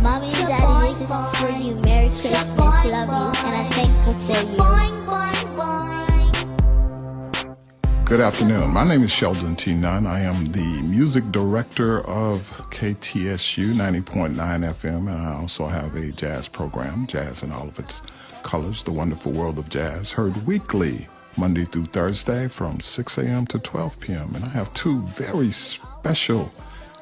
Mommy and Daddy, this is for you. Merry Christmas, love you, and I'm thankful for you. Good afternoon. My name is Sheldon T. Nunn. I am the music director of KTSU 90.9 FM, and I also have a jazz program, Jazz in All of Its Colors, The Wonderful World of Jazz, heard weekly, Monday through Thursday from 6 a.m. to 12 p.m. And I have two very special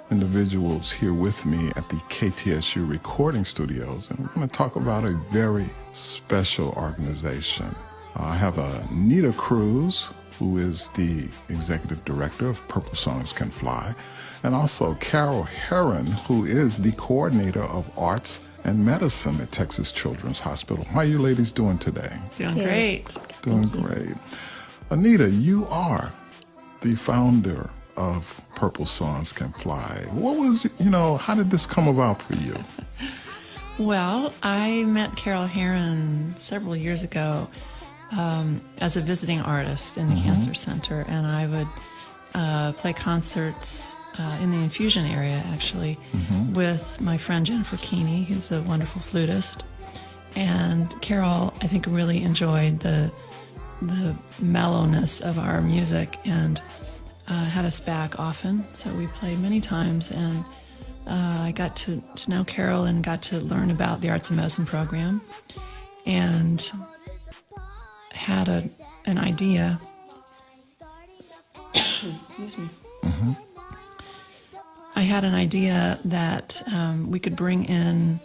individuals here with me at the KTSU recording studios, and we're going to talk about a very special organization. I have Anita Kruse, who is the executive director of Purple Songs Can Fly, and also Carol Herron, who is the coordinator of arts and medicine at Texas Children's Hospital. How are you ladies doing today? Doing great. Doing great. Anita, you are the founder of Purple Songs Can Fly. What was, how did this come about for you? Well, I met Carol Herron several years ago as a visiting artist in the Cancer Center, and I would play concerts in the infusion area, actually, with my friend Jennifer Keeney, who's a wonderful flutist. And Carol, I think, really enjoyed the mellowness of our music and had us back often. So we played many times, and I got to know Carol and got to learn about the Arts and Medicine program, and had an idea. Excuse me. I had an idea that we could bring in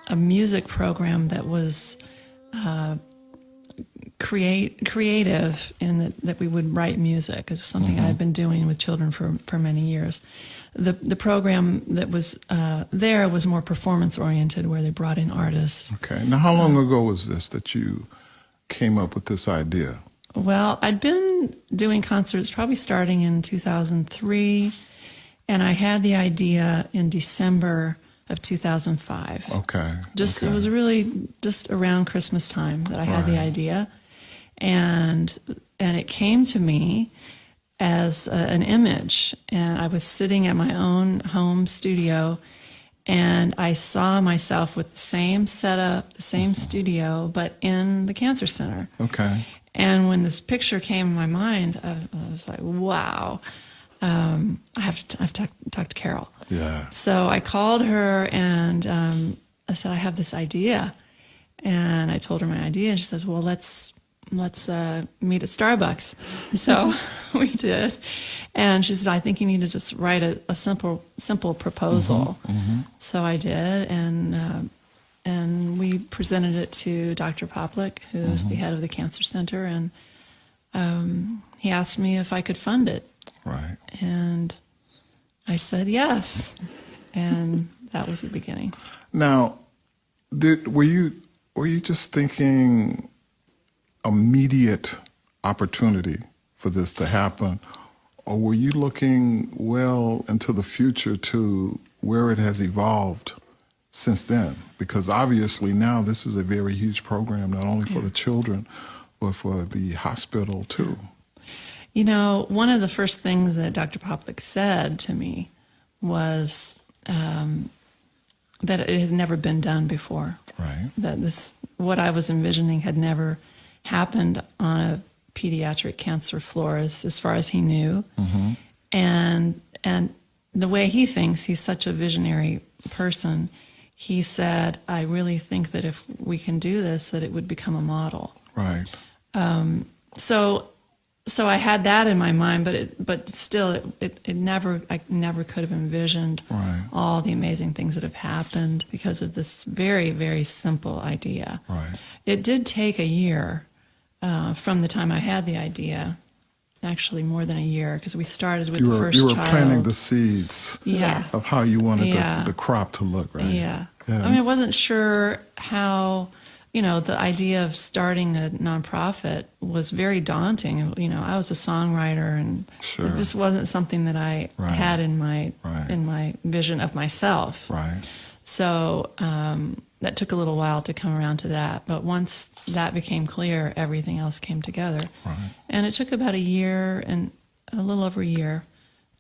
a music program that was creative, and that we would write music. It was something I had been doing with children for many years. The program that was there was more performance oriented, where they brought in artists. Okay. Now, how long ago was this that you came up with this idea? Well, I'd been doing concerts probably starting in 2003, and I had the idea in December of 2005. Okay. It was really just around Christmas time that I had the idea, and it came to me as an image, and I was sitting at my own home studio, and I saw myself with the same setup, the same studio, but in the cancer center. Okay. And when this picture came in my mind, I was like, wow, I have to talk to Carol. Yeah. So I called her, and I said, I have this idea. And I told her my idea, and she says, well, let's meet at Starbucks. So we did. And she said, I think you need to just write a simple proposal. So I did, and we presented it to Dr. Poplick, who's the head of the Cancer Center, and he asked me if I could fund it. Right. And I said yes, and that was the beginning. Now, were you just thinking immediate opportunity for this to happen, or were you looking well into the future to where it has evolved since then? Because obviously now this is a very huge program, not only for the children, but for the hospital too. One of the first things that Dr. Poplick said to me was that it had never been done before. Right. That what I was envisioning had never happened on a pediatric cancer floor, as far as he knew. And the way he thinks, he's such a visionary person. He said, I really think that if we can do this, that it would become a model. Right. So I had that in my mind, but still, I never could have envisioned all the amazing things that have happened because of this very, very simple idea. Right. It did take a year from the time I had the idea, actually more than a year, because we started with the first child. You were planting the seeds Yeah. of how you wanted the crop to look, right? Yeah. I mean, I wasn't sure how, the idea of starting a nonprofit was very daunting. I was a songwriter, and it just wasn't something that I had in my vision of myself. Right. So that took a little while to come around to that. But once that became clear, everything else came together. Right. And it took about a year, and a little over a year,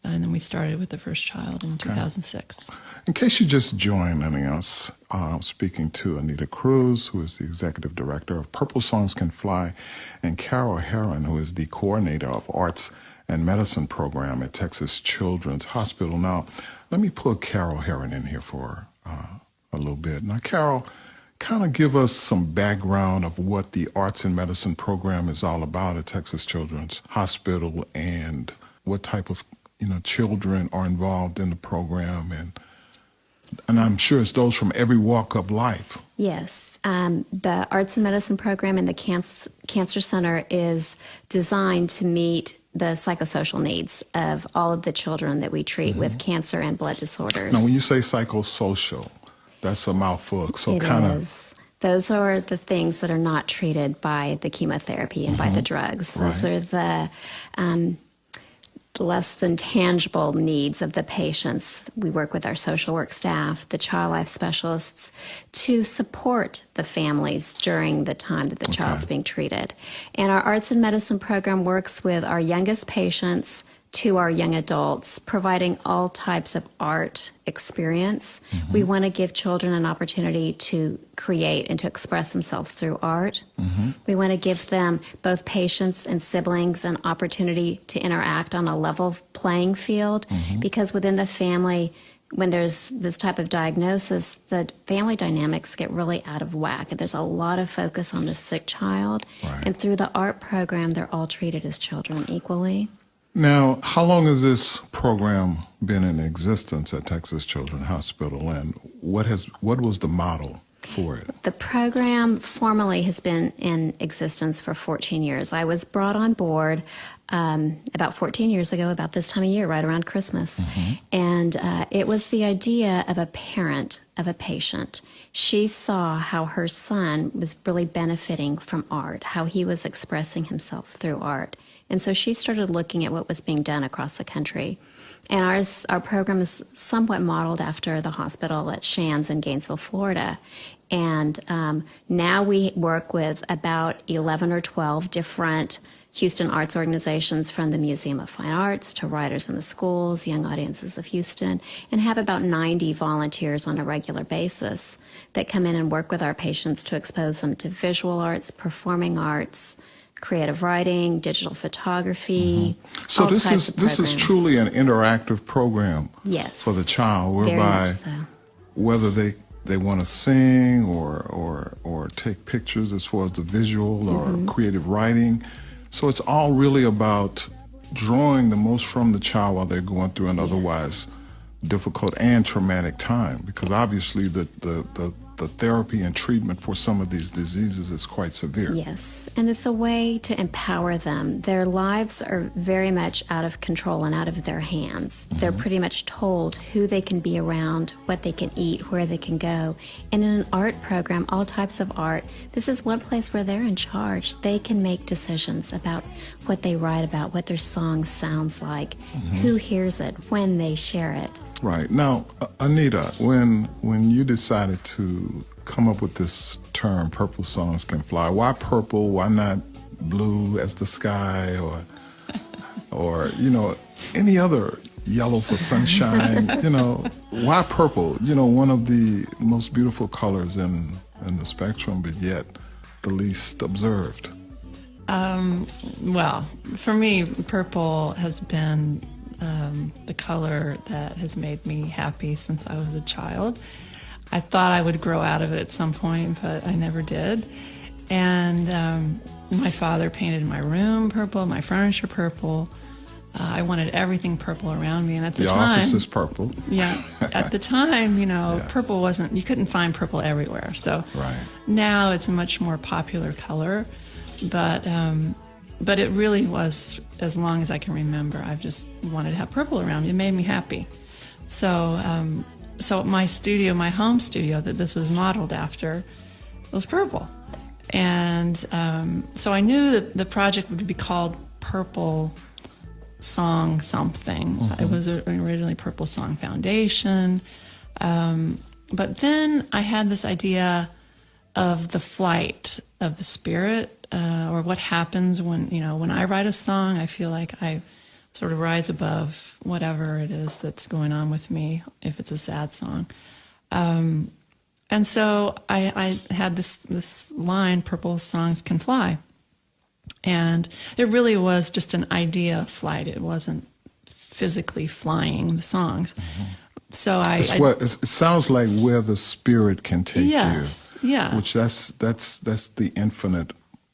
and then we started with the first child in 2006. In case you're just joining us, I'm speaking to Anita Kruse, who is the Executive Director of Purple Songs Can Fly, and Carol Herron, who is the Coordinator of Arts and Medicine Program at Texas Children's Hospital. Now, let me put Carol Herron in here for a little bit. Now, Carol, kind of give us some background of what the Arts and Medicine Program is all about at Texas Children's Hospital and what type of children are involved in the program, and I'm sure it's those from every walk of life. Yes. The Arts and Medicine Program in the Cancer Center is designed to meet the psychosocial needs of all of the children that we treat with cancer and blood disorders. Now, when you say psychosocial, that's a mouthful. So It is. Those are the things that are not treated by the chemotherapy and by the drugs. Those are the less than tangible needs of the patients. We work with our social work staff, the child life specialists, to support the families during the time that the child's being treated. And our Arts and Medicine Program works with our youngest patients to our young adults, providing all types of art experience. We want to give children an opportunity to create and to express themselves through art. We want to give them, both patients and siblings, an opportunity to interact on a level playing field, because within the family, when there's this type of diagnosis, the family dynamics get really out of whack, and there's a lot of focus on the sick child. And through the art program, they're all treated as children equally. Now, how long has this program been in existence at Texas Children's Hospital, and what was the model for it? The program formally has been in existence for 14 years. I was brought on board about 14 years ago, about this time of year, right around Christmas. And it was the idea of a parent of a patient. She saw how her son was really benefiting from art, how he was expressing himself through art. And so she started looking at what was being done across the country. And our program is somewhat modeled after the hospital at Shands in Gainesville, Florida. And now we work with about 11 or 12 different Houston arts organizations, from the Museum of Fine Arts to Writers in the Schools, Young Audiences of Houston, and have about 90 volunteers on a regular basis that come in and work with our patients to expose them to visual arts, performing arts, creative writing, digital photography. So this is truly an interactive program for the child, whereby whether they want to sing or take pictures as far as the visual or creative writing. So it's all really about drawing the most from the child while they're going through an otherwise difficult and traumatic time, because obviously the therapy and treatment for some of these diseases is quite severe. Yes, and it's a way to empower them. Their lives are very much out of control and out of their hands. They're pretty much told who they can be around, what they can eat, where they can go. And in an art program, all types of art, this is one place where they're in charge. They can make decisions about what they write about, what their song sounds like, who hears it, when they share it. Right. Now, Anita, when you decided to come up with this term, Purple Songs Can Fly, why purple? Why not blue as the sky, or any other, yellow for sunshine? Why purple? One of the most beautiful colors in the spectrum, but yet the least observed. Well, for me, purple has been the color that has made me happy since I was a child. I thought I would grow out of it at some point, but I never did. And my father painted my room purple, my furniture purple. I wanted everything purple around me, and at the time, office is purple. Yeah, at the time, purple wasn't. You couldn't find purple everywhere. So now it's a much more popular color, but it really was, as long as I can remember, I've just wanted to have purple around me. It made me happy. So my studio, my home studio that this was modeled after, was purple. And so I knew that the project would be called Purple Song something. It was originally Purple Song Foundation. But then I had this idea of the flight of the spirit, or what happens when I write a song. I feel like I sort of rise above whatever it is that's going on with me, if it's a sad song. And so I had this line, "Purple songs can fly." And it really was just an idea of flight. It wasn't physically flying the songs. So it sounds like where the spirit can take yes, you. Yeah. Which that's the infinite.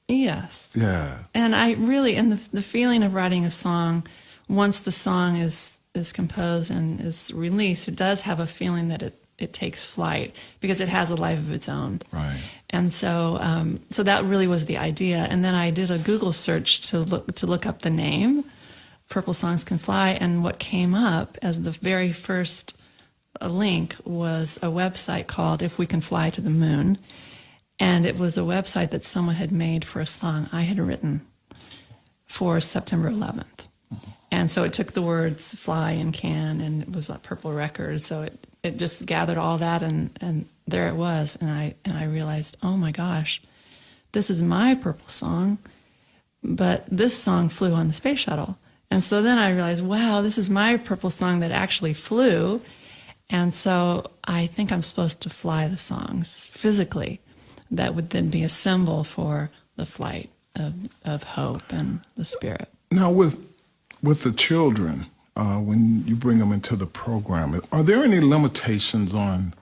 Yes. Yeah. And I really, and the feeling of writing a song, once the song is composed and is released, it does have a feeling that it takes flight because it has a life of its own. Right. And so so that really was the idea. And then I did a Google search to look up the name, Purple Songs Can Fly, and what came up as the very first link was a website called If We Can Fly to the Moon. And it was a website that someone had made for a song I had written for September 11th. And so it took the words fly and can, and it was a Purple record. So it just gathered all that, and there it was. And I realized, oh my gosh, this is my Purple song, but this song flew on the space shuttle. And so then I realized, wow, this is my Purple song that actually flew. And so I think I'm supposed to fly the songs physically. That would then be a symbol for the flight of hope and the spirit. Now, with the children, when you bring them into the program, are there any limitations on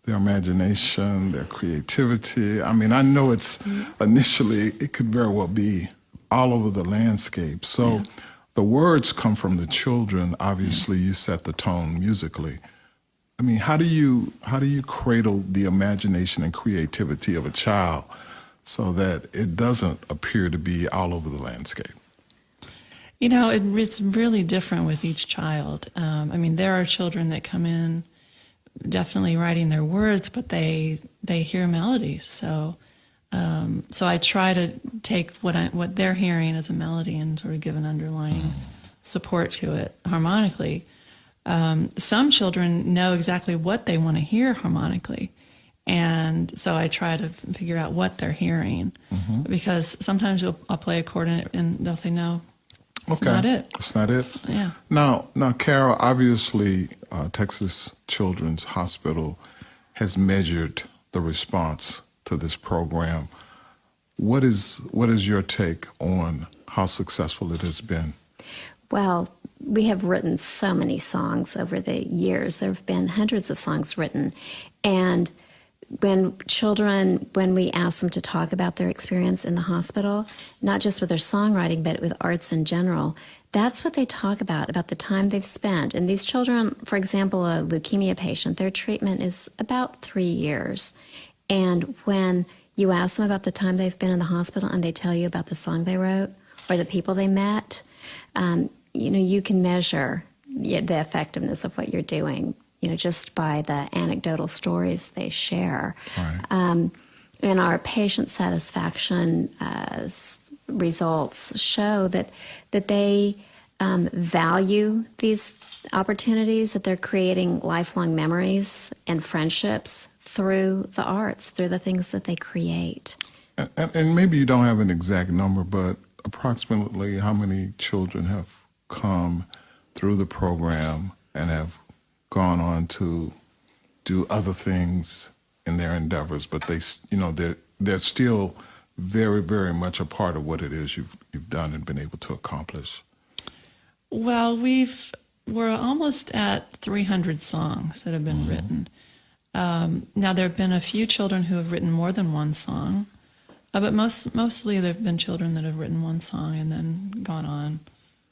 their imagination, their creativity? I mean, I know it's initially, it could very well be all over the landscape. So the words come from the children. Obviously, you set the tone musically. I mean, how do you cradle the imagination and creativity of a child so that it doesn't appear to be all over the landscape? You know, it's really different with each child. I mean, there are children that come in definitely writing their words, but they hear melodies. So I try to take what they're hearing as a melody and sort of give an underlying support to it harmonically. Some children know exactly what they want to hear harmonically. And so I try to figure out what they're hearing, because sometimes I'll play a chord and they'll say, no, it's not it. It's not it? Yeah. Now, Carol, obviously Texas Children's Hospital has measured the response to this program. What is your take on how successful it has been? Well, we have written so many songs over the years. There have been hundreds of songs written. And when we ask them to talk about their experience in the hospital, not just with their songwriting, but with arts in general, that's what they talk about the time they've spent. And these children, for example, a leukemia patient, their treatment is about 3 years. And when you ask them about the time they've been in the hospital and they tell you about the song they wrote or the people they met, you can measure the effectiveness of what you're doing, just by the anecdotal stories they share. Right. And our patient satisfaction results show that they value these opportunities, that they're creating lifelong memories and friendships through the arts, through the things that they create. And maybe you don't have an exact number, but approximately how many children have come through the program and have gone on to do other things in their endeavors, but they're still very, very much a part of what it is you've done and been able to accomplish? Well, we're almost at 300 songs that have been written. Now, there have been a few children who have written more than one song, but mostly there have been children that have written one song and then gone on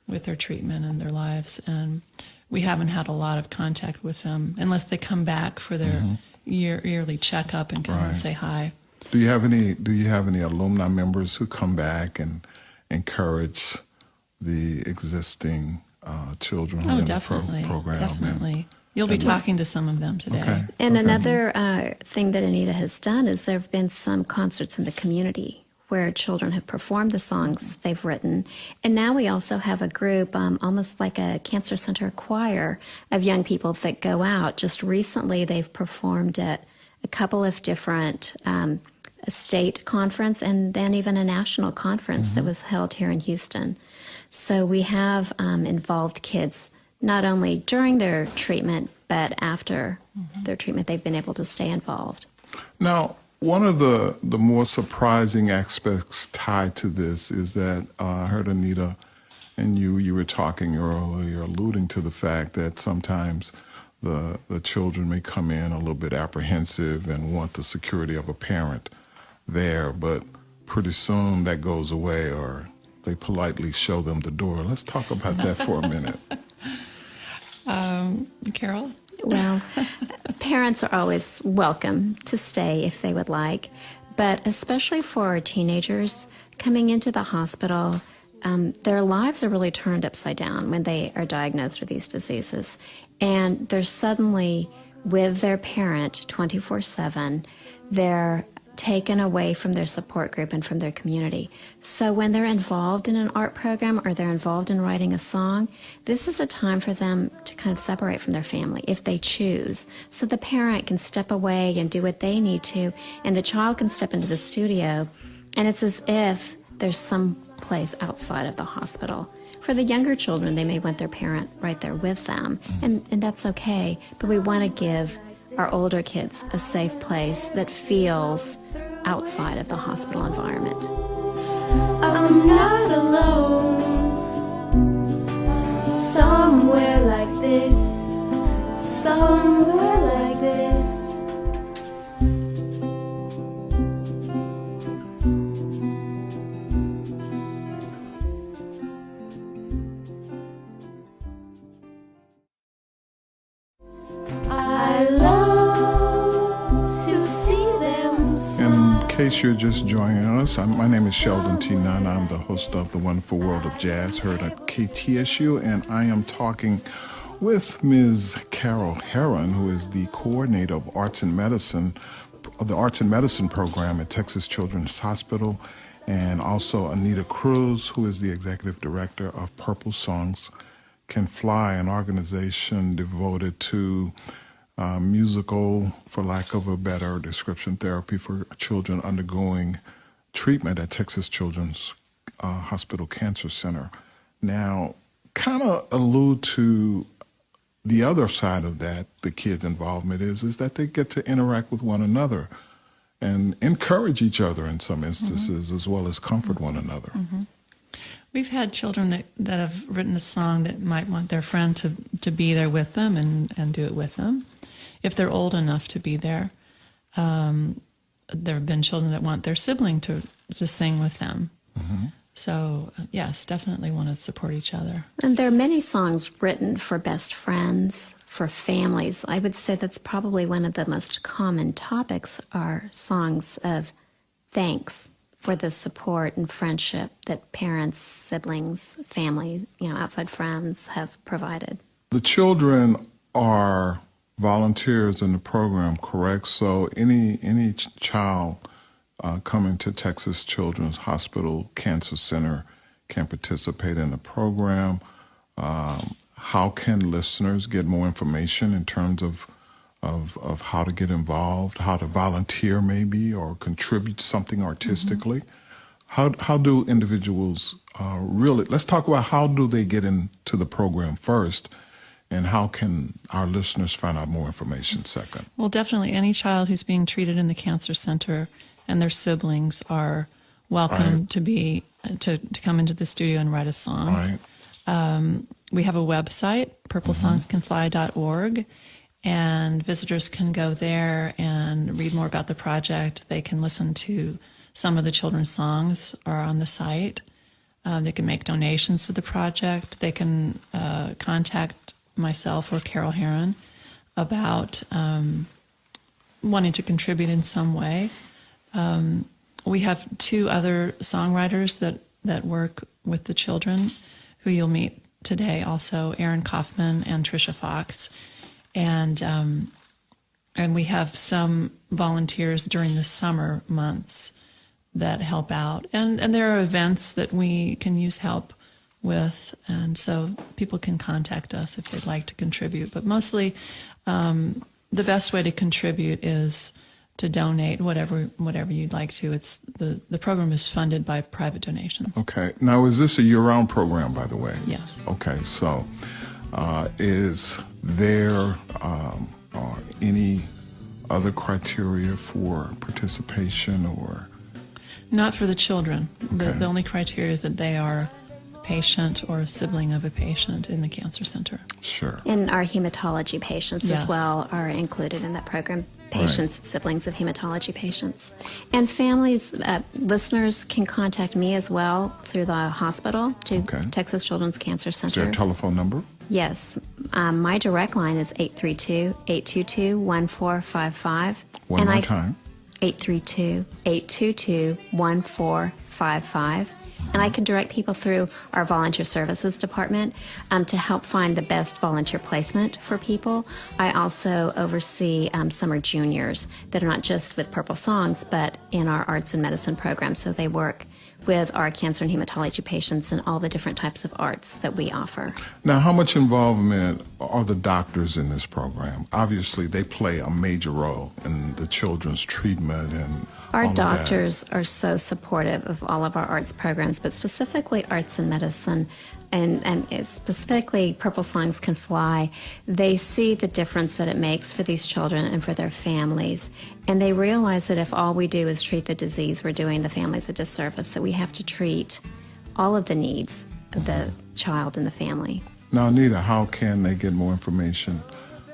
with their treatment and their lives. And we haven't had a lot of contact with them unless they come back for their yearly checkup and come and say hi. Do you have any alumni members who come back and encourage the existing children who are in the program? Definitely. You'll be talking to some of them today. Okay. And another thing that Anita has done is there have been some concerts in the community where children have performed the songs they've written. And now we also have a group, almost like a cancer center choir of young people that go out. Just recently they've performed at a couple of different a state conference and then even a national conference that was held here in Houston. So we have involved kids not only during their treatment, but after their treatment, they've been able to stay involved. Now, one of the more surprising aspects tied to this is that I heard Anita and you were talking earlier, alluding to the fact that sometimes the children may come in a little bit apprehensive and want the security of a parent there, but pretty soon that goes away, or they politely show them the door. Let's talk about that for a minute. Carol? Well, parents are always welcome to stay if they would like, but especially for our teenagers coming into the hospital, their lives are really turned upside down when they are diagnosed with these diseases. And they're suddenly with their parent 24/7. They're taken away from their support group and from their community. So when they're involved in an art program or they're involved in writing a song, this is a time for them to kind of separate from their family if they choose. So the parent can step away and do what they need to, and the child can step into the studio, and it's as if there's some place outside of the hospital. For the younger children, they may want their parent right there with them, and that's okay, but we want to give our older kids a safe place that feels outside of the hospital environment. I'm not alone. Somewhere like this, somewhere like this. I love to see them smile. In case you're just joining us, my name is Sheldon T. Nunn. I'm the host of The Wonderful World of Jazz, heard at KTSU, and I am talking with Ms. Carol Herron, who is the coordinator of Arts and Medicine, of the Arts and Medicine program at Texas Children's Hospital, and also Anita Kruse, who is the executive director of Purple Songs Can Fly, an organization devoted to musical, for lack of a better description, therapy for children undergoing treatment at Texas Children's Hospital Cancer Center. Now, kind of allude to the other side of that, the kids' involvement is that they get to interact with one another and encourage each other in some instances, as well as comfort one another. We've had children that have written a song that might want their friend to be there with them and do it with them, if they're old enough to be there. There have been children that want their sibling to sing with them. So, yes, definitely want to support each other. And there are many songs written for best friends, for families. I would say that's probably one of the most common topics are songs of thanks for the support and friendship that parents, siblings, families, outside friends have provided. The children are volunteers in the program, correct? So any child coming to Texas Children's Hospital Cancer Center can participate in the program. How can listeners get more information in terms of how to get involved, how to volunteer maybe, or contribute something artistically? How do individuals really, let's talk about how do they get into the program first, and how can our listeners find out more information second? Well, definitely any child who's being treated in the cancer center and their siblings are welcome to come into the studio and write a song. Right. We have a website, purplesongscanfly.org, and visitors can go there and read more about the project. They can listen to some of the children's songs are on the site. They can make donations to the project. They can contact myself or Carol Herron about wanting to contribute in some way. We have two other songwriters that work with the children who you'll meet today also, Kaufman and Tricia Fox. And we have some volunteers during the summer months that help out. And there are events that we can use help with, and so people can contact us if they'd like to contribute. But mostly the best way to contribute is to donate whatever you'd like to. It's the program is funded by private donation. Okay. Now, is this a year-round program, by the way? Yes. Okay. So, is there any other criteria for participation or? Not for the children. Okay. The only criteria is that they are a patient or a sibling of a patient in the cancer center. Sure. And our hematology patients Yes. as well are included in that program. Patients, siblings of hematology patients. And families, listeners can contact me as well through the hospital to Okay. Texas Children's Cancer Is there Center. a telephone number? Yes. My direct line is 832-822-1455. One more time. 832-822-1455. And I can direct people through our volunteer services department to help find the best volunteer placement for people. I also oversee summer juniors that are not just with Purple Songs, but in our arts and medicine program. So they work with our cancer and hematology patients and all the different types of arts that we offer. Now, how much involvement are the doctors in this program? Obviously, they play a major role in the children's treatment and Our all of that. doctors are so supportive of all of our arts programs, but specifically arts and medicine, and specifically Purple Songs Can Fly. They see the difference that it makes for these children and for their families. And they realize that if all we do is treat the disease, we're doing the families a disservice, that we have to treat all of the needs of the child and the family. Now, Anita, how can they get more information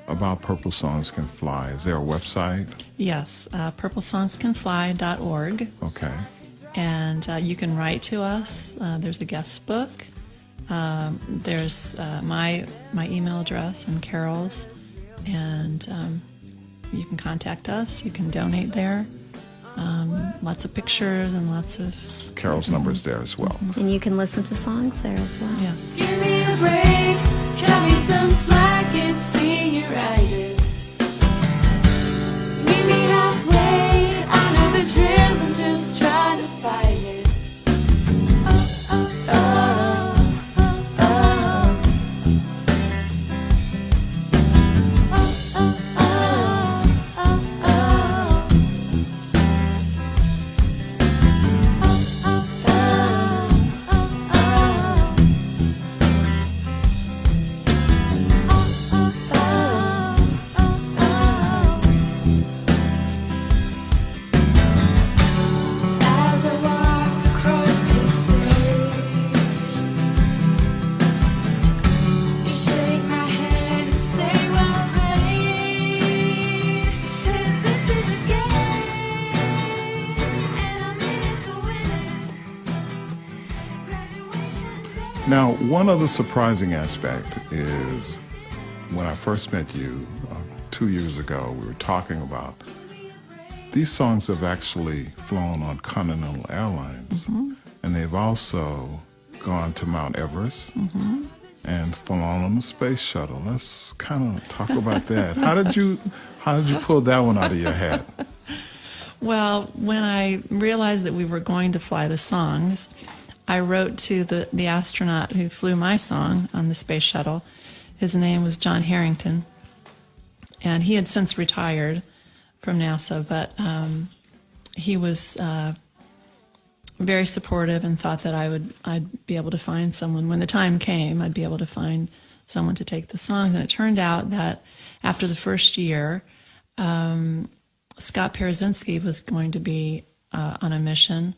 about Purple Songs Can Fly? Is there a website? Yes, purplesongscanfly.org. Okay. And you can write to us. There's a guest book. There's my email address and Carol's, and you can contact us. You can donate there. Lots of pictures and lots of Carol's number is there as well. And you can listen to songs there as well. yes. Give me a break, cut me some slack, it's Senioritis. Meet me halfway, I know the drill, I'm just trying to fight it. As I walk across the stage, you shake my hand and say, well played, 'cause this is a game, and I'm in it to win it. Graduation day. Now, one other surprising aspect is when I first met you 2 years ago, we were talking about these songs have actually flown on Continental Airlines, and they've also gone to Mount Everest and flown on the space shuttle. Let's kind of talk about that. How did you pull that one out of your hat? Well, when I realized that we were going to fly the songs, I wrote to the astronaut who flew my song on the space shuttle. His name was John Harrington, and he had since retired from NASA, but he was very supportive and thought that I'd be able to find someone. When the time came, I'd be able to find someone to take the songs. And it turned out that after the first year, Scott Parazynski was going to be on a mission.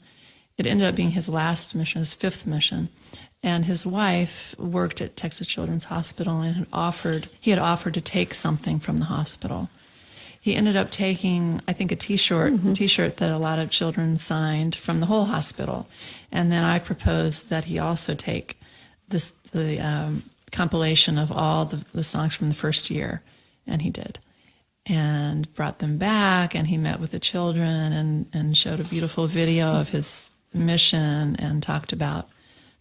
It ended up being his last mission, his fifth mission. And his wife worked at Texas Children's Hospital and he had offered to take something from the hospital. He ended up taking, I think, a T-shirt that a lot of children signed from the whole hospital. And then I proposed that he also take the compilation of all the songs from the first year, and he did. And brought them back, and he met with the children and showed a beautiful video of his mission and talked about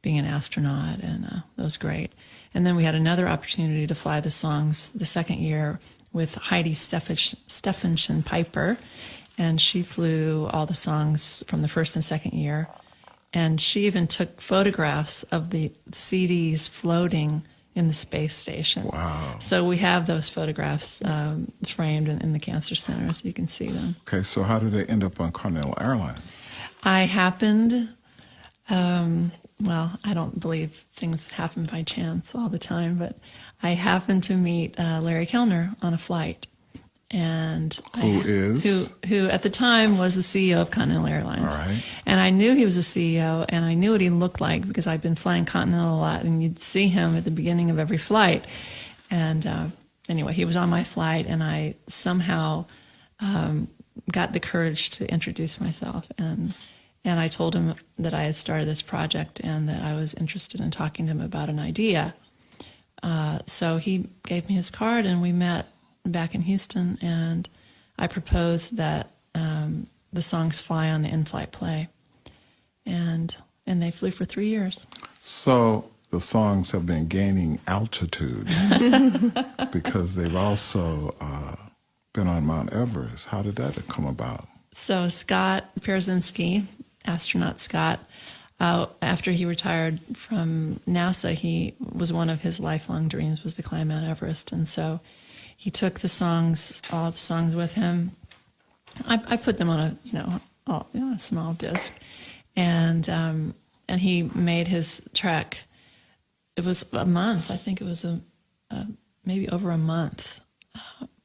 being an astronaut, and that was great. And then we had another opportunity to fly the songs the second year with Heidi Stephenson Piper, and she flew all the songs from the first and second year. And she even took photographs of the CDs floating in the space station. Wow. So we have those photographs framed in the cancer center, so you can see them. Okay, so how did they end up on Continental Airlines? I happened, well, I don't believe things happen by chance all the time, but I happened to meet Larry Kellner on a flight. And who at the time was the CEO of Continental Airlines. All right. And I knew he was a CEO, and I knew what he looked like because I'd been flying Continental a lot, and you'd see him at the beginning of every flight. And anyway, he was on my flight, and I somehow got the courage to introduce myself, and I told him that I had started this project and that I was interested in talking to him about an idea. So he gave me his card, and we met back in Houston, and I proposed that the songs fly on the in-flight play, and they flew for 3 years. So the songs have been gaining altitude because they've also been on Mount Everest. How did that come about? So Scott Pierzynski, astronaut Scott, after he retired from NASA, he was one of his lifelong dreams was to climb Mount Everest, and so he took all the songs with him. I put them on a small disc, and he made his trek. It was a month. I think it was maybe over a month,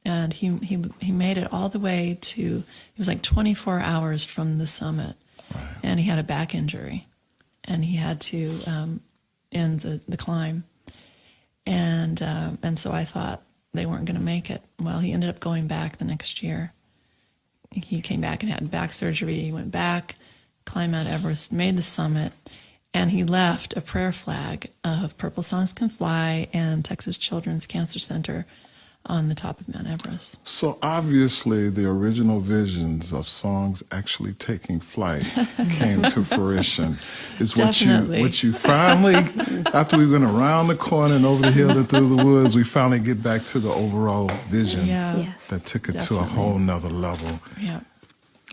and he made it all the way to. It was like 24 hours from the summit, right. And he had a back injury, and he had to end the climb, and so I thought they weren't going to make it. Well, he ended up going back the next year. He came back and had back surgery. He went back, climbed Mount Everest, made the summit, and he left a prayer flag of Purple Songs Can Fly and Texas Children's Cancer Center on the top of Mount Everest. So obviously the original visions of songs actually taking flight came to fruition. Is what you finally, after we went around the corner and over the hill and through the woods, we finally get back to the overall vision that took it to a whole nother level. Yeah.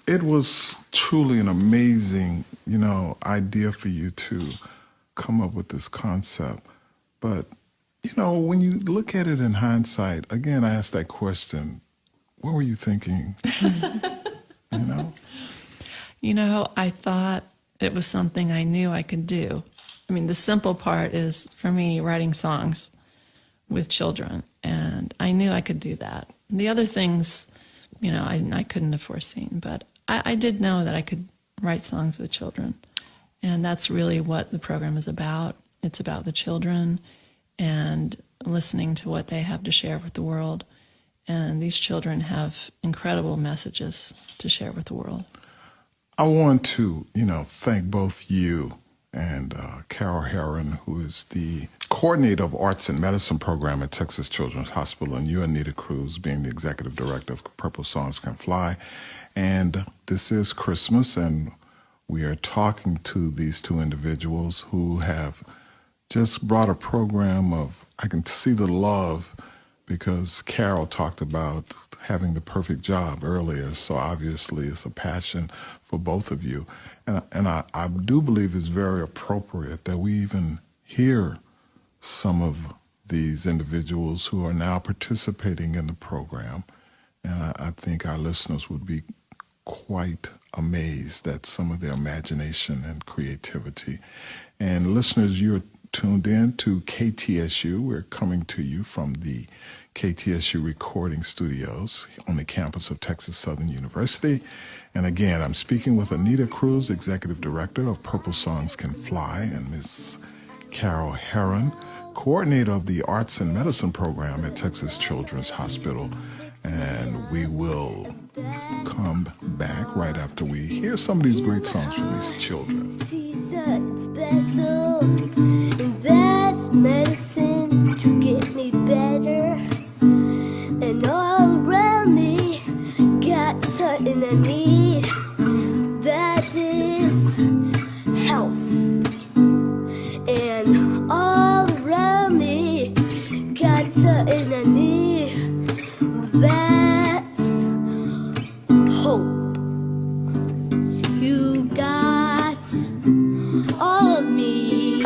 It was truly an amazing, idea for you to come up with this concept. But when you look at it in hindsight, again, I asked that question, what were you thinking? I thought it was something I knew I could do. I mean, the simple part is, for me, writing songs with children, and I knew I could do that. The other things, I couldn't have foreseen, but I did know that I could write songs with children, and that's really what the program is about. It's about the children and listening to what they have to share with the world. And these children have incredible messages to share with the world. I want to, thank both you and Carol Herron, who is the coordinator of Arts and Medicine program at Texas Children's Hospital, and you, Anita Kruse, being the executive director of Purple Songs Can Fly. And this is Christmas, and we are talking to these two individuals who have just brought a program of, I can see the love, because Carol talked about having the perfect job earlier, so obviously it's a passion for both of you. And I do believe it's very appropriate that we even hear some of these individuals who are now participating in the program. And I think our listeners would be quite amazed at some of their imagination and creativity. And listeners, you're tuned in to KTSU. We're coming to you from the KTSU recording studios on the campus of Texas Southern University. And again, I'm speaking with Anita Kruse, Executive Director of Purple Songs Can Fly, and Ms. Carol Herron, Coordinator of the Arts and Medicine program at Texas Children's Hospital. And we will come back right after we hear some of these great songs from these children. It's special, and that's medicine to get me better. And all around me got something I need, that is health. And all around me got something I need, that's hope. You got all of me,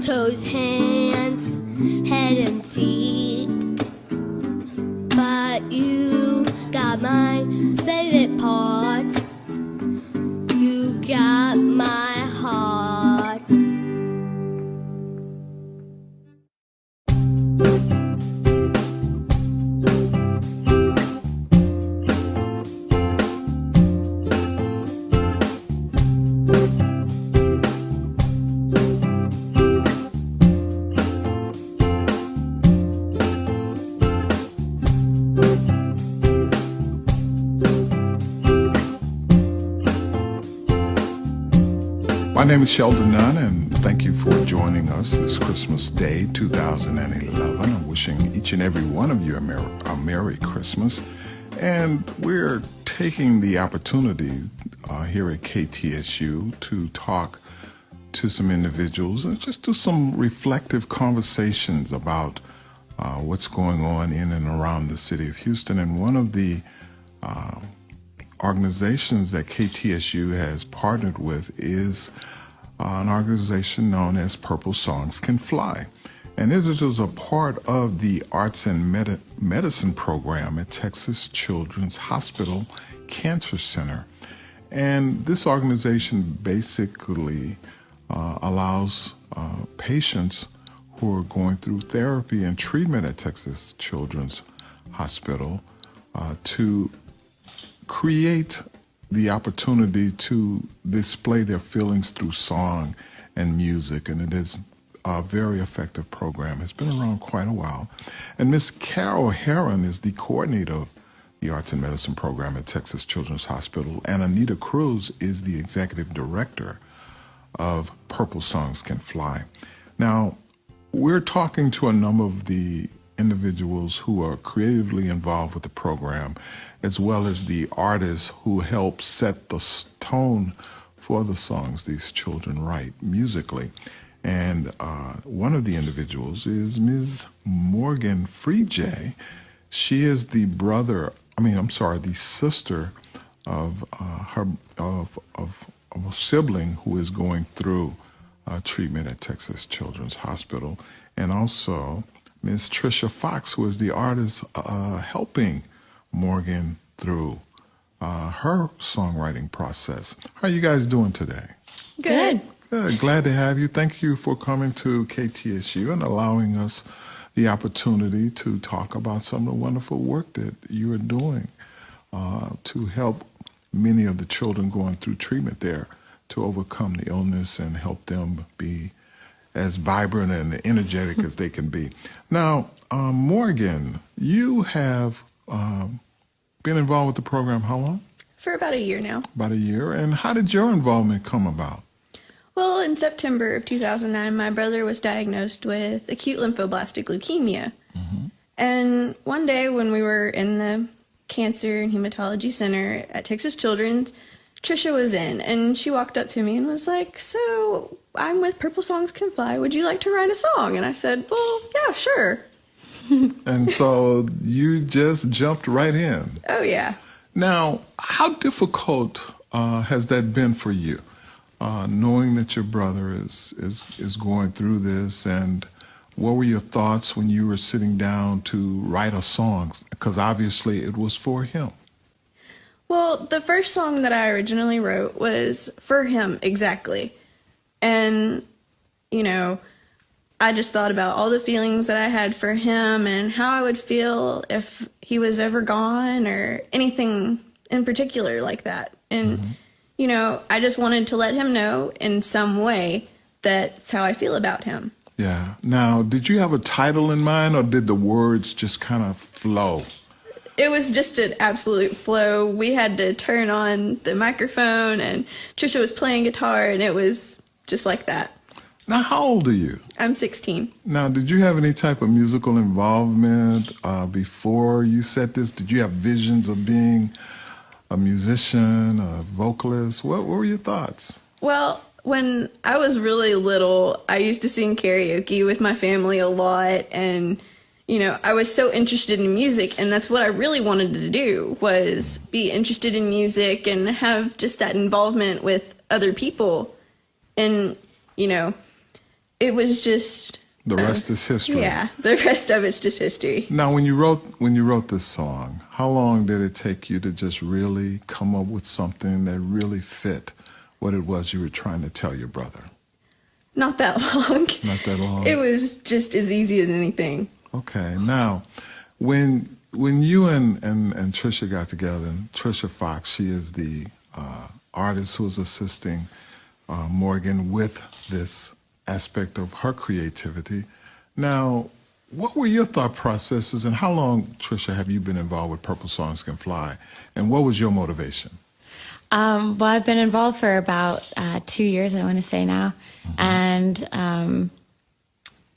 toes, hands, favorite part. You got my heart. My name is Sheldon Nunn, and thank you for joining us this Christmas Day, 2011. I'm wishing each and every one of you a Merry Christmas. And we're taking the opportunity here at KTSU to talk to some individuals and just do some reflective conversations about what's going on in and around the city of Houston. And one of the organizations that KTSU has partnered with is an organization known as Purple Songs Can Fly. And this is a part of the Arts and Medicine program at Texas Children's Hospital Cancer Center. And this organization basically allows patients who are going through therapy and treatment at Texas Children's Hospital to create the opportunity to display their feelings through song and music, and it is a very effective program. It's been around quite a while. And Miss Carol Herron is the coordinator of the Arts and Medicine program at Texas Children's Hospital, and Anita Kruse is the executive director of Purple Songs Can Fly. Now, we're talking to a number of the individuals who are creatively involved with the program, as well as the artists who help set the tone for the songs these children write musically. And one of the individuals is Ms. Morgan Freejay. She is the sister of a sibling who is going through treatment at Texas Children's Hospital, and also Ms. Tricia Fox, who is the artist helping Morgan through her songwriting process. How are you guys doing today? Good. Good. Glad to have you. Thank you for coming to KTSU and allowing us the opportunity to talk about some of the wonderful work that you are doing to help many of the children going through treatment there to overcome the illness and help them be as vibrant and energetic as they can be. Now, Morgan, you have been involved with the program how long? For about a year now. About a year. And how did your involvement come about? Well, in September of 2009, my brother was diagnosed with acute lymphoblastic leukemia. And one day when we were in the Cancer and Hematology Center at Texas Children's, Tricia was in, and she walked up to me and was like, "So, I'm with Purple Songs Can Fly. Would you like to write a song?" And I said, "Well, yeah, sure." And so you just jumped right in. Oh, yeah. Now, how difficult has that been for you, knowing that your brother is going through this, and what were your thoughts when you were sitting down to write a song? Because obviously it was for him. Well, the first song that I originally wrote was for him exactly. And, you know, I just thought about all the feelings that I had for him and how I would feel if he was ever gone or anything in particular like that. And, you know, I just wanted to let him know in some way that's how I feel about him. Yeah. Now, did you have a title in mind, or did the words just kind of flow? It was just an absolute flow. We had to turn on the microphone, and Tricia was playing guitar, and it was just like that. Now, how old are you? I'm 16. Now, did you have any type of musical involvement before you set this? Did you have visions of being a musician, a vocalist? What were your thoughts? Well, when I was really little, I used to sing karaoke with my family a lot, and you know, I was so interested in music, and that's what I really wanted to do, was be interested in music and have just that involvement with other people. And, you know, it was just The rest is history. Yeah, the rest of it's just history. Now, when you wrote this song, how long did it take you to just really come up with something that really fit what it was you were trying to tell your brother? Not that long. Not that long. It was just as easy as anything. Okay. Now, when you and Tricia got together, and Tricia Fox, she is the artist who's assisting Morgan with this aspect of her creativity. Now, what were your thought processes, and how long, Tricia, have you been involved with Purple Songs Can Fly, and what was your motivation? Well, I've been involved for about 2 years, I want to say now. And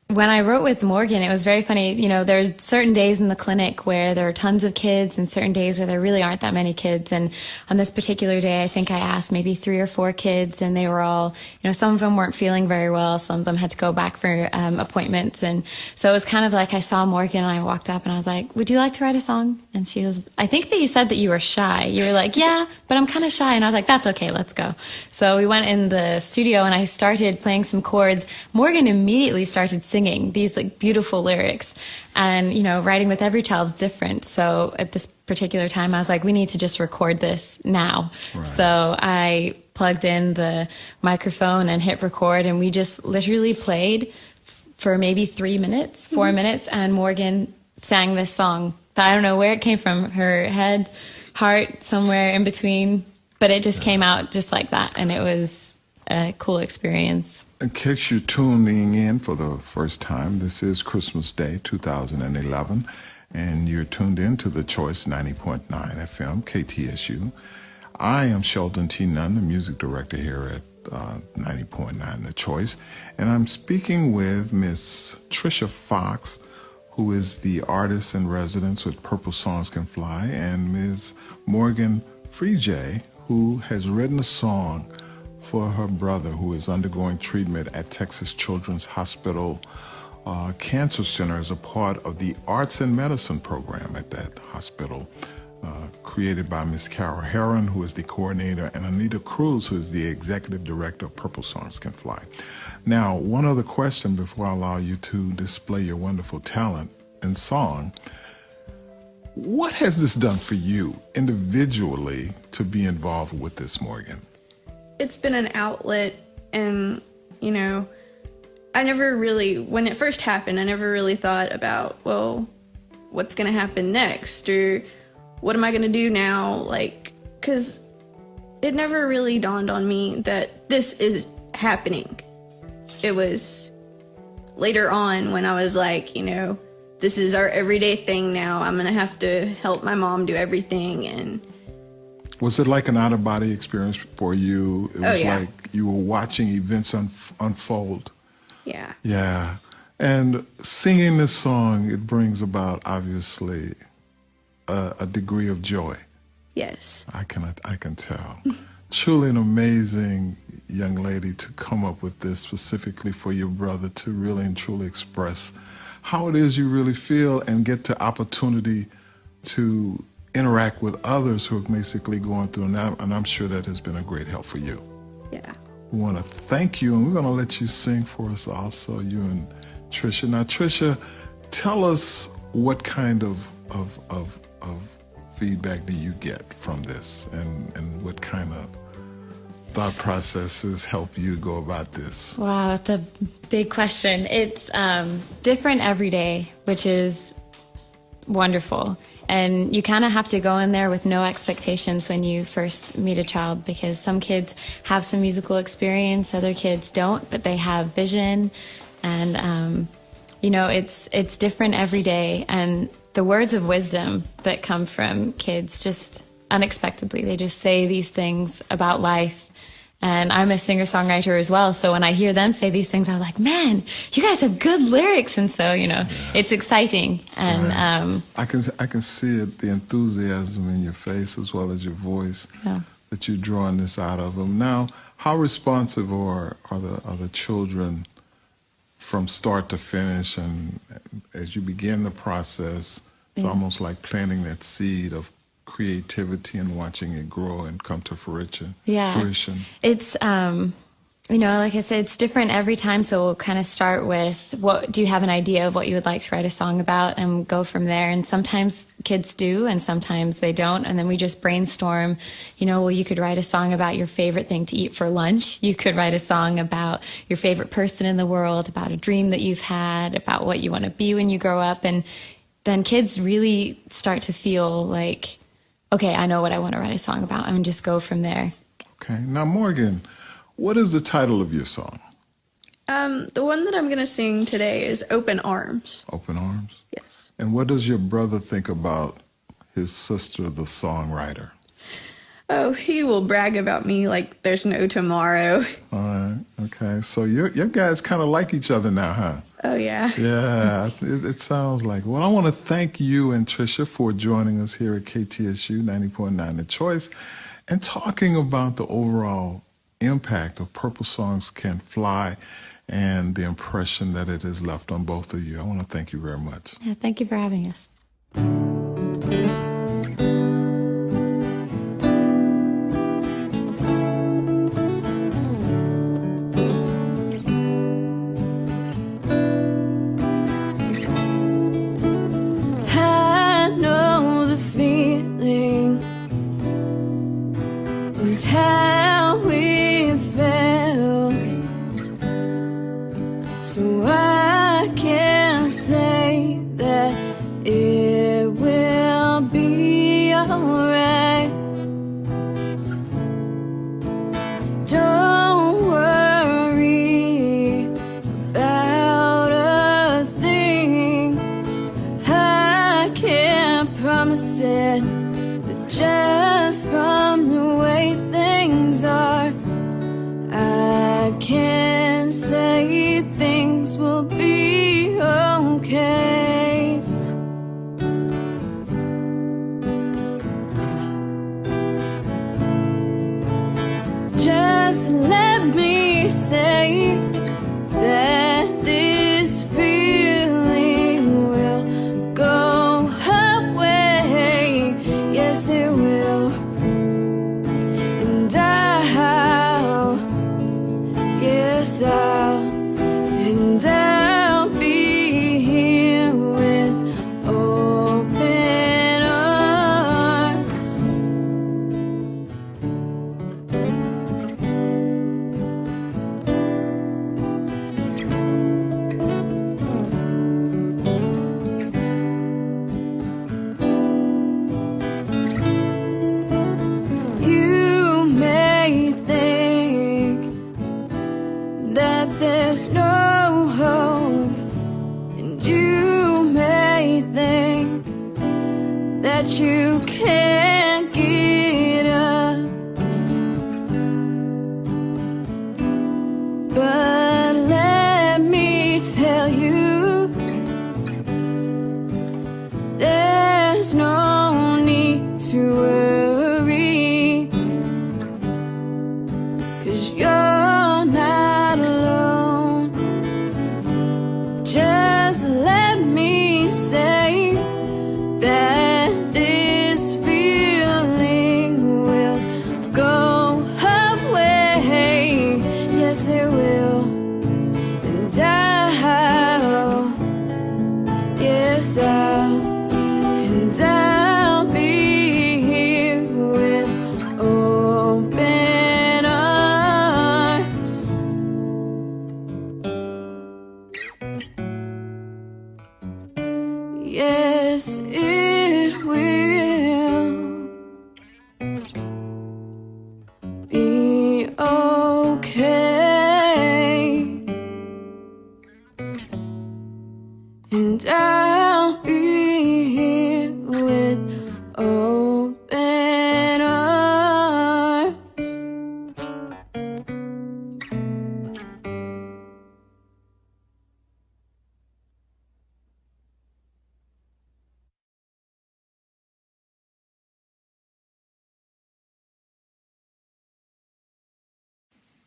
when I wrote with Morgan, it was very funny. You know, there's certain days in the clinic where there are tons of kids and certain days where there really aren't that many kids. And on this particular day, I think I asked maybe 3 or 4 kids, and they were all, you know, some of them weren't feeling very well. Some of them had to go back for appointments. And so it was kind of like I saw Morgan and I walked up and I was like, would you like to write a song? And she was, I think that you said that you were shy. You were like, yeah, but I'm kind of shy. And I was like, that's okay, let's go. So we went in the studio and I started playing some chords. Morgan immediately started singing these like beautiful lyrics, and you know, writing with every child is different. So at this particular time I was like, we need to just record this now. Right. So I plugged in the microphone and hit record, and we just literally played for maybe 3 minutes, 4 minutes, and Morgan sang this song that I don't know where it came from, her head, heart, somewhere in between, but it just came out just like that, and it was a cool experience. In case you're tuning in for the first time, this is Christmas Day 2011, and you're tuned in to The Choice 90.9 FM, KTSU. I am Sheldon T. Nunn, the music director here at 90.9 The Choice, and I'm speaking with Miss Tricia Fox, who is the artist in residence with Purple Songs Can Fly, and Ms. Morgan Freejay, who has written a song for her brother who is undergoing treatment at Texas Children's Hospital Cancer Center as a part of the Arts and Medicine program at that hospital, created by Ms. Herron, who is the coordinator, and Anita Kruse, who is the executive director of Purple Songs Can Fly. Now, one other question before I allow you to display your wonderful talent in song. What has this done for you individually to be involved with this, Morgan? It's been an outlet, and you know, I never really, when it first happened, I never really thought about, well, what's gonna happen next, or what am I gonna do now, like, because it never really dawned on me that this is happening. It was later on when I was like, you know, this is our everyday thing now. I'm gonna have to help my mom do everything. And was it like an out-of-body experience for you? It was yeah. like you were watching events unfold. Yeah. Yeah. And singing this song, it brings about, obviously, a degree of joy. Yes. I can tell. Truly an amazing young lady to come up with this specifically for your brother to really and truly express how it is you really feel and get the opportunity to interact with others who are basically going through, and I'm sure that has been a great help for you. Yeah. We want to thank you, and we're going to let you sing for us also, you and Tricia. Now, Tricia, tell us what kind of feedback do you get from this, and what kind of thought processes help you go about this? Wow, it's a big question. It's different every day, which is wonderful. And you kind of have to go in there with no expectations when you first meet a child, because some kids have some musical experience, other kids don't, but they have vision. And, you know, it's different every day. And the words of wisdom that come from kids just unexpectedly, they just say these things about life. And I'm a singer-songwriter as well, so when I hear them say these things, I'm like, man, you guys have good lyrics. And so, you know, it's exciting. And right. I can see it, the enthusiasm in your face as well as your voice, that you're drawing this out of them. Now, how responsive are the children from start to finish? And as you begin the process, it's almost like planting that seed of creativity and watching it grow and come to fruition. Yeah, it's Like I said, it's different every time. So we'll kind of start with, what do you have an idea of what you would like to write a song about, and go from there. And sometimes kids do, and sometimes they don't. And then we just brainstorm, well, you could write a song about your favorite thing to eat for lunch. You could write a song about your favorite person in the world, about a dream that you've had, about what you want to be when you grow up. And then kids really start to feel like, okay, I know what I want to write a song about, and just go from there. Okay. Now, Morgan, what is the title of your song? The one that I'm going to sing today is Open Arms. Open Arms? Yes. And what does your brother think about his sister, the songwriter? Oh, he will brag about me like there's no tomorrow. All right. Okay. So your guys kind of like each other now, huh? Oh, yeah. Yeah, it sounds like. Well, I want to thank you and Tricia for joining us here at KTSU 90.9 The Choice and talking about the overall impact of Purple Songs Can Fly and the impression that it has left on both of you. I want to thank you very much. Yeah, thank you for having us. I know the feeling and how we felt, so I can say that it will be alright. Don't worry about a thing. I can't promise it, but just from the way things are, I can say things will be okay. Just let me say that this feeling will go away. Yes, it will. And I'll be here with open arms. You may think that there's no hope, and you may think that you can't get up, but let me tell you, there's no need to worry, 'cause you're not alone. Just let me say that this feeling will go away. Yes, it will. And I'll be here with open arms. Yes, it will be okay. And I'll be here with open arms.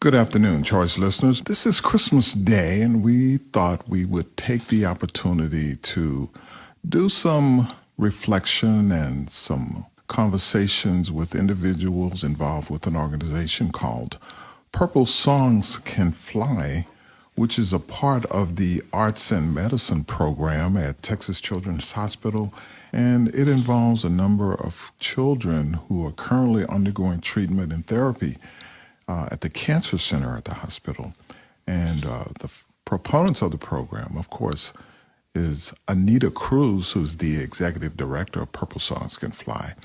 Good afternoon, Choice listeners. This is Christmas Day, and we thought we would take the opportunity to do some reflection and some conversations with individuals involved with an organization called Purple Songs Can Fly, which is a part of the Arts and Medicine program at Texas Children's Hospital. And it involves a number of children who are currently undergoing treatment and therapy at the Cancer Center at the hospital. And the proponents of the program, of course, is Anita Kruse, who's the executive director of Purple Songs Can Fly,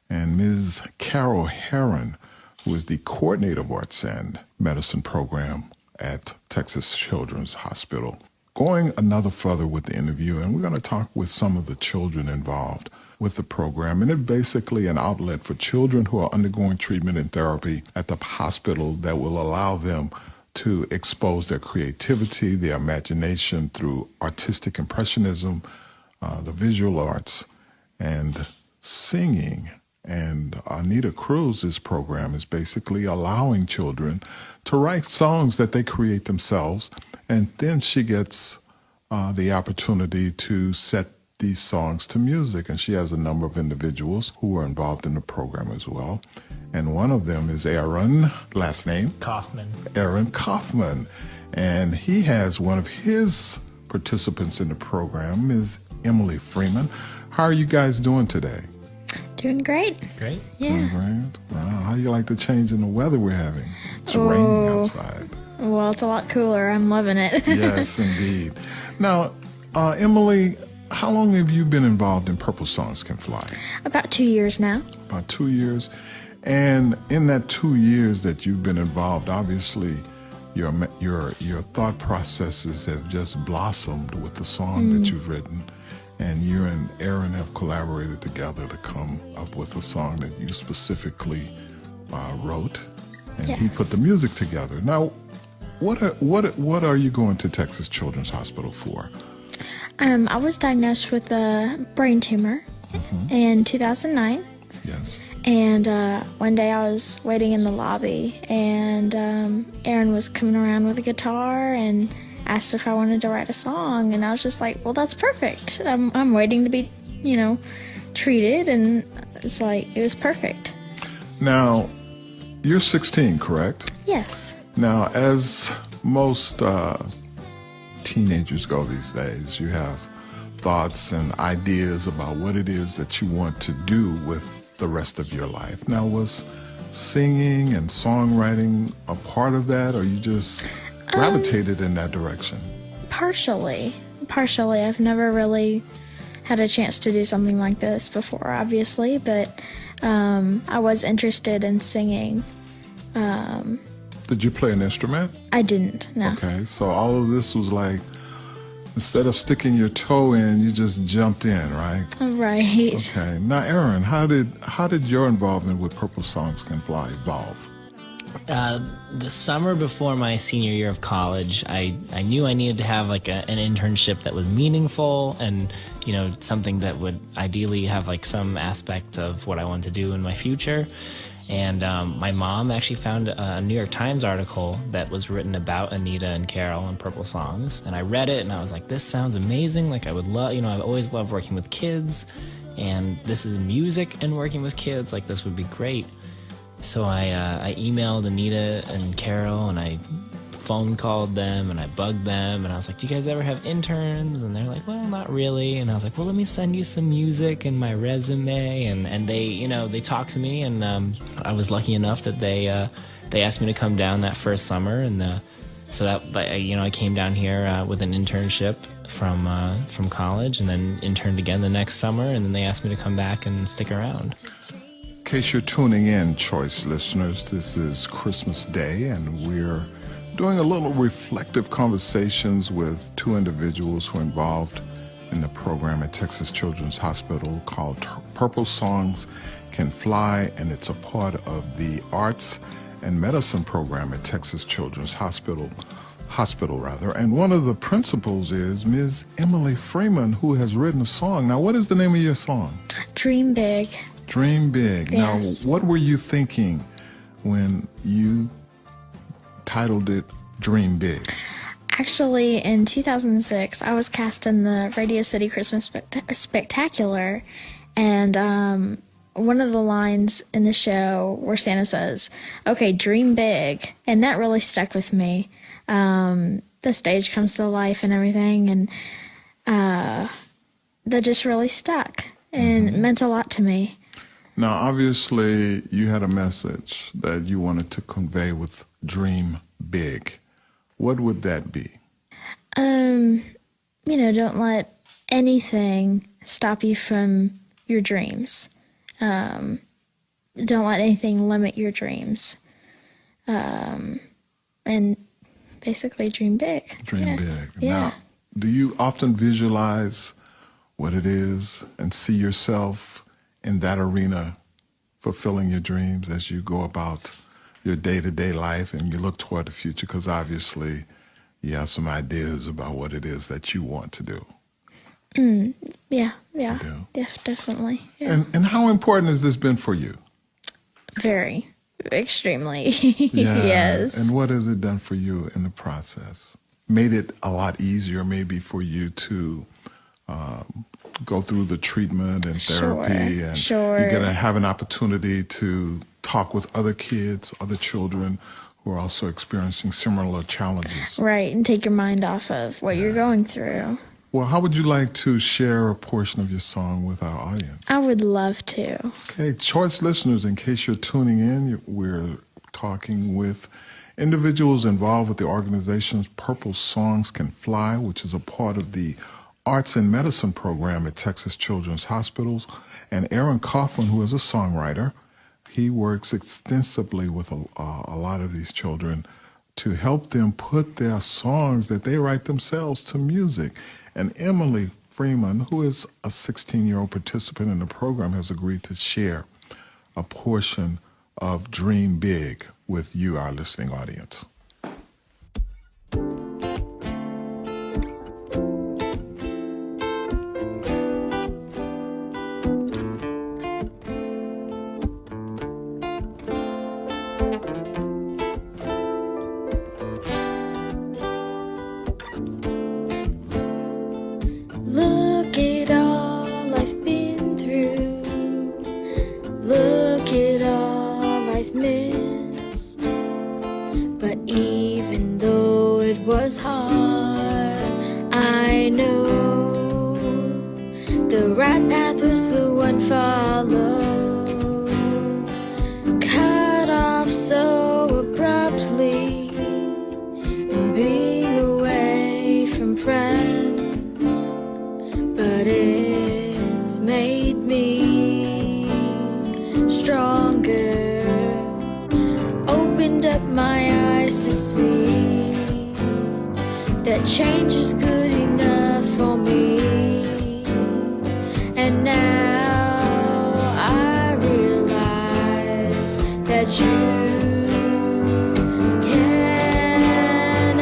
and Ms. Carol Herron, who is the coordinator of Arts and Medicine program at Texas Children's Hospital. Going another further with the interview, and we're going to talk with some of the children involved with the program, and it's basically an outlet for children who are undergoing treatment and therapy at the hospital that will allow them to expose their creativity, their imagination through artistic impressionism, the visual arts, and singing. And Anita Kruse's program is basically allowing children to write songs that they create themselves, and then she gets the opportunity to set these songs to music. And she has a number of individuals who are involved in the program as well. And one of them is Herron, last name? Kaufman. Herron Kaufman. And he has one of his participants in the program is Emily Freeman. How are you guys doing today? Doing great. Great. Yeah. Great. Wow. How do you like the change in the weather we're having? It's raining outside. Well, it's a lot cooler. I'm loving it. Yes, indeed. Now, Emily, how long have you been involved in Purple Songs Can Fly? About 2 years now. About 2 years. And in that 2 years that you've been involved, obviously your thought processes have just blossomed with the song that you've written. And you and Aaron have collaborated together to come up with a song that you specifically wrote, and he put the music together. Now, what are you going to Texas Children's Hospital for? I was diagnosed with a brain tumor in 2009. Yes. And one day I was waiting in the lobby, and Aaron was coming around with a guitar and asked if I wanted to write a song, and I was just like, well, that's perfect. I'm waiting to be, treated, and it's like, it was perfect. Now, you're 16, correct? Yes. Now, as most teenagers go these days, you have thoughts and ideas about what it is that you want to do with the rest of your life. Now, was singing and songwriting a part of that, or you just gravitated in that direction? Partially. I've never really had a chance to do something like this before, obviously, but I was interested in singing. Did you play an instrument? I didn't, no. Okay, so all of this was like, instead of sticking your toe in, you just jumped in, right? Right. Okay. Now, Aaron, how did your involvement with Purple Songs Can Fly evolve? The summer before my senior year of college, I knew I needed to have like an internship that was meaningful and, something that would ideally have like some aspect of what I wanted to do in my future. And my mom actually found a New York Times article that was written about Anita and Carol and Purple Songs. And I read it and I was like, this sounds amazing. Like I would love, I've always loved working with kids, and this is music and working with kids. Like this would be great. So I emailed Anita and Carol, and I phone called them, and I bugged them, and I was like, do you guys ever have interns? And they're like, well, not really. And I was like, well, let me send you some music and my resume. And they, they talked to me, and I was lucky enough that they asked me to come down that first summer. And so that, I came down here with an internship from college, and then interned again the next summer, and then they asked me to come back and stick around. In case you're tuning in, Choice listeners, this is Christmas Day, and we're doing a little reflective conversations with two individuals who are involved in the program at Texas Children's Hospital called Purple Songs Can Fly, and it's a part of the Arts and Medicine program at Texas Children's Hospital, and one of the principals is Ms. Emily Freeman, who has written a song. Now, what is the name of your song? Dream Big. Dream Big. Yes. Now, what were you thinking when you titled it Dream Big? Actually, in 2006, I was cast in the Radio City Christmas Spectacular, and one of the lines in the show where Santa says, "Okay, dream big," and that really stuck with me. The stage comes to life and everything, and that just really stuck and meant a lot to me. Now, obviously, you had a message that you wanted to convey with Dream Big. What would that be? Don't let anything stop you from your dreams. Don't let anything limit your dreams. And basically dream big. Dream big. Yeah. Now, do you often visualize what it is and see yourself in that arena fulfilling your dreams as you go about your day-to-day life and you look toward the future? Because obviously you have some ideas about what it is that you want to do. Yeah. do. Definitely. Yeah. And how important has this been for you? Very, extremely. Yeah. Yes. And what has it done for you in the process? Made it a lot easier maybe for you to go through the treatment and therapy, and Sure. you're going to have an opportunity to talk with other kids, other children who are also experiencing similar challenges. Right, and take your mind off of what you're going through. Well, how would you like to share a portion of your song with our audience? I would love to. Okay, choice listeners, in case you're tuning in, we're talking with individuals involved with the organization's Purple Songs Can Fly, which is a part of the Arts and Medicine program at Texas Children's Hospitals, and Aaron Kaufman, who is a songwriter. He works extensively with a lot of these children to help them put their songs that they write themselves to music. And Emily Freeman, who is a 16-year-old participant in the program, has agreed to share a portion of Dream Big with you, our listening audience. Look at all I've been through. Look at all I've missed. But even though it was hard, I know the right path was the one followed. Cut off so abruptly and being away from friends. But it's made me stronger, opened up my eyes to see that change is good enough for me. And now I realize that you can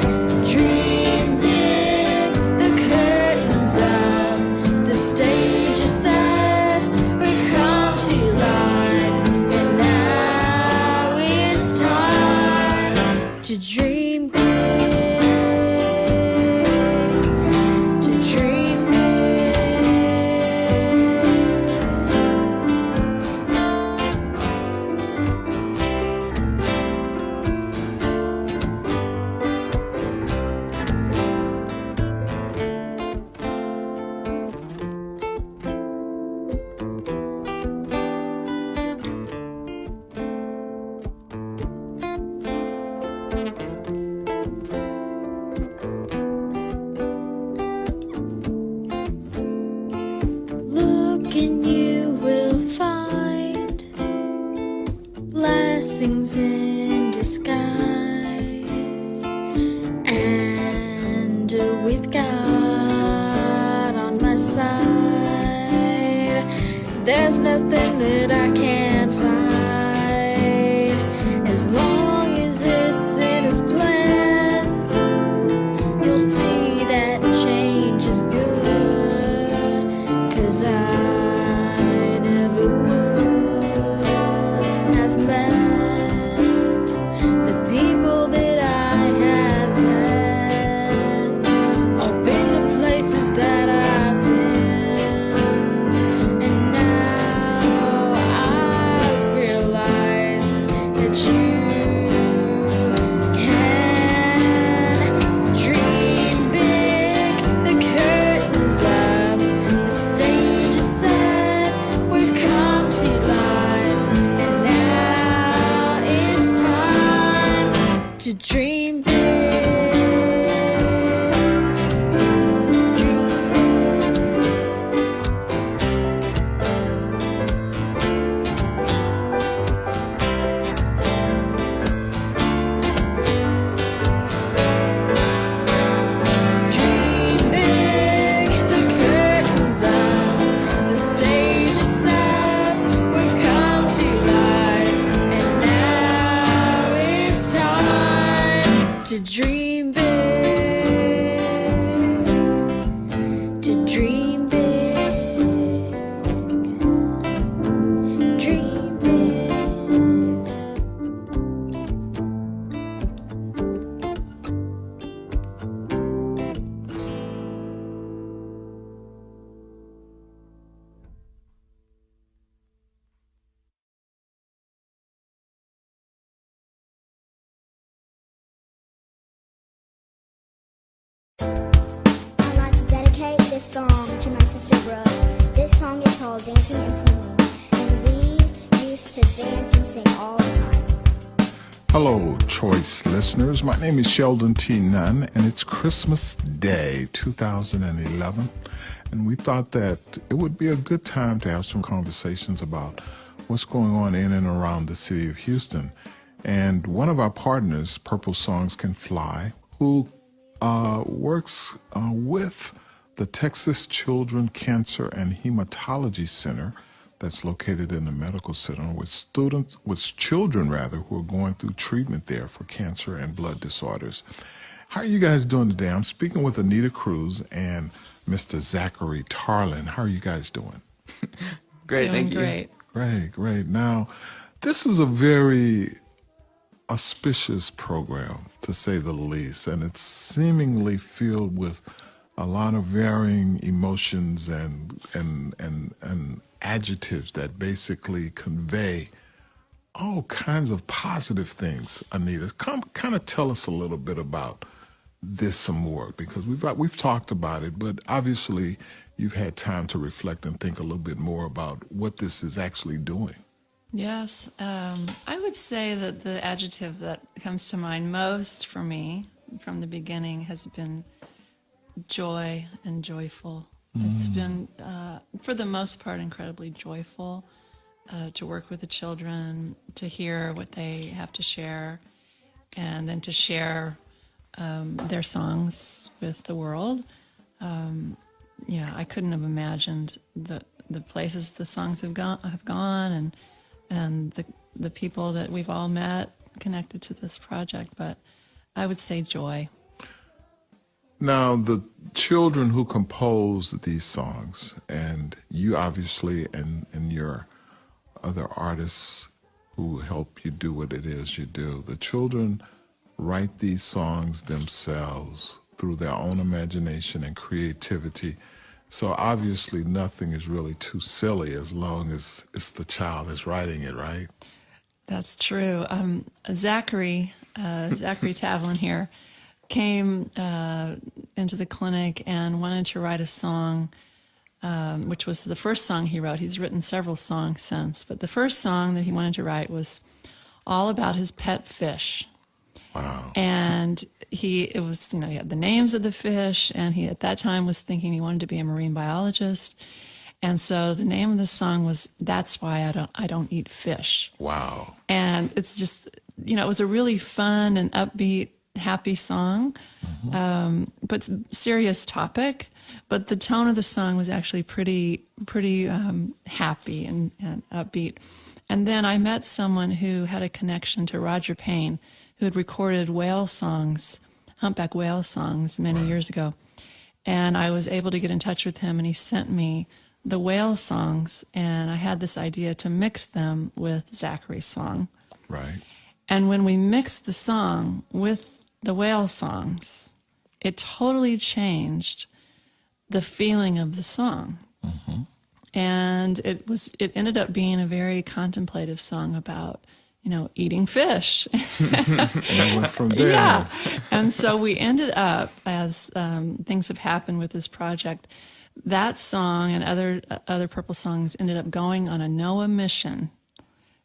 dream big. The curtains up, the stage is set, we've come to life, and now it's time to dream big, to dream big. Look and you will find blessings in disguise, and with God on my side, there's nothing that I can't fight. As long as it's in His plan, you'll see that change is good. 'Cause I never would have met the people that I have met, or been the places that I've been. And now I this song to my sister Brooke. This song is called Dancing and Singing, and we used to dance and sing all the time. Hello, choice listeners. My name is Sheldon T. Nunn, and it's Christmas Day 2011. And we thought that it would be a good time to have some conversations about what's going on in and around the city of Houston. And one of our partners, Purple Songs Can Fly, who works with the Texas Children Cancer and Hematology Center that's located in the medical center with children who are going through treatment there for cancer and blood disorders. How are you guys doing today? I'm speaking with Anita Kruse and Mr. Zachary Tarlin. How are you guys doing? Great, Doing thank you. great. Great. Now, this is a very auspicious program, to say the least, and it's seemingly filled with a lot of varying emotions and adjectives that basically convey all kinds of positive things. Anita, kind of tell us a little bit about this some more, because we've talked about it, but obviously you've had time to reflect and think a little bit more about what this is actually doing. Yes, I would say that the adjective that comes to mind most for me from the beginning has been joy and joyful. It's been, for the most part, incredibly joyful to work with the children, to hear what they have to share, and then to share their songs with the world. I couldn't have imagined the places the songs have gone, and the people that we've all met connected to this project. But I would say joy. Now, the children who compose these songs, and you obviously and your other artists who help you do what it is you do, the children write these songs themselves through their own imagination and creativity. So obviously nothing is really too silly as long as it's the child is writing it, right? That's true. Zachary Tavlin here came into the clinic and wanted to write a song, which was the first song he wrote. He's written several songs since, but the first song that he wanted to write was all about his pet fish. Wow. And he had the names of the fish, and he at that time was thinking he wanted to be a marine biologist. And so the name of the song was "That's Why I Don't Eat Fish." Wow. And it's just, it was a really fun and upbeat, happy song, but serious topic. But the tone of the song was actually pretty happy and upbeat. And then I met someone who had a connection to Roger Payne, who had recorded whale songs, humpback whale songs many years ago. And I was able to get in touch with him, and he sent me the whale songs, and I had this idea to mix them with Zachary's song. Right. And when we mixed the song with the whale songs, it totally changed the feeling of the song. And it ended up being a very contemplative song about, eating fish. And went from there. Yeah. And so we ended up, as things have happened with this project, that song and other Purple songs ended up going on a NOAA mission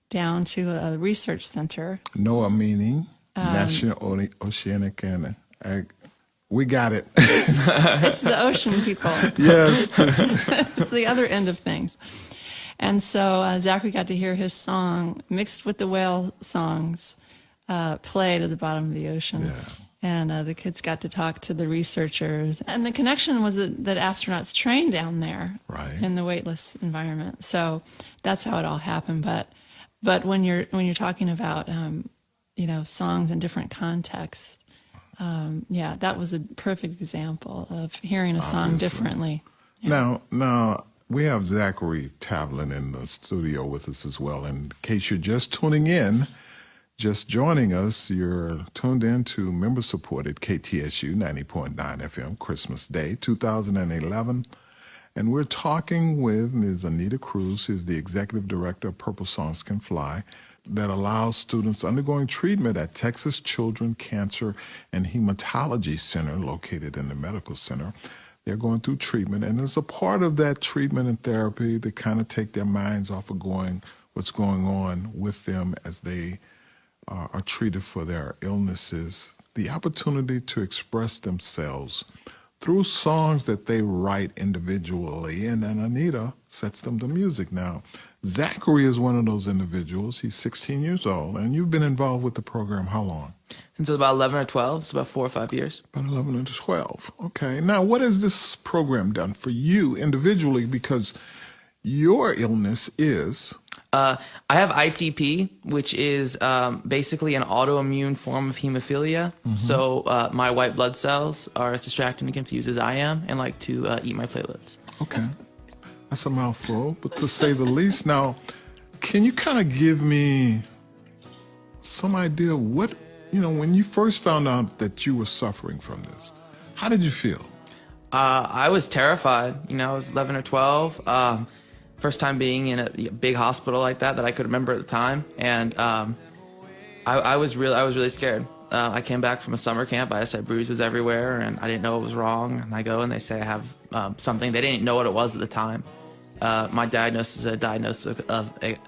down to a research center. NOAA meaning National Oceanic and we got it. It's the ocean people. Yes. It's the other end of things. And so Zachary got to hear his song mixed with the whale songs played at the bottom of the ocean. Yeah. And the kids got to talk to the researchers. And the connection was that astronauts train down there in the weightless environment. So that's how it all happened. But when you're talking about songs in different contexts, that was a perfect example of hearing a song differently. Yeah. Now we have Zachary Tavlin in the studio with us as well. In case you're just tuning in, just joining us, you're tuned in to member-supported KTSU 90.9 FM Christmas Day 2011. And we're talking with Ms. Anita Kruse, who's the Executive Director of Purple Songs Can Fly, that allows students undergoing treatment at Texas Children Cancer and Hematology Center, located in the medical center. They're going through treatment, and as a part of that treatment and therapy, they kind of take their minds off of what's going on with them as they are treated for their illnesses. The opportunity to express themselves through songs that they write individually, and then Anita sets them to music. Now, Zachary is one of those individuals. He's 16 years old, and you've been involved with the program how long? Since about 11 or 12, it's about 4 or 5 years. About 11 or 12. Okay. Now, what has this program done for you individually? Because your illness is... I have ITP, which is basically an autoimmune form of hemophilia. So my white blood cells are as distracted and confused as I am and like to eat my platelets. Okay. That's a mouthful, but to say the least. Now, can you kind of give me some idea of what, when you first found out that you were suffering from this, how did you feel? I was terrified. I was 11 or 12. First time being in a big hospital like that I could remember at the time, and I was really scared. I came back from a summer camp. I just had bruises everywhere, and I didn't know what was wrong. And I go and they say I have something. They didn't know what it was at the time. My diagnosis is a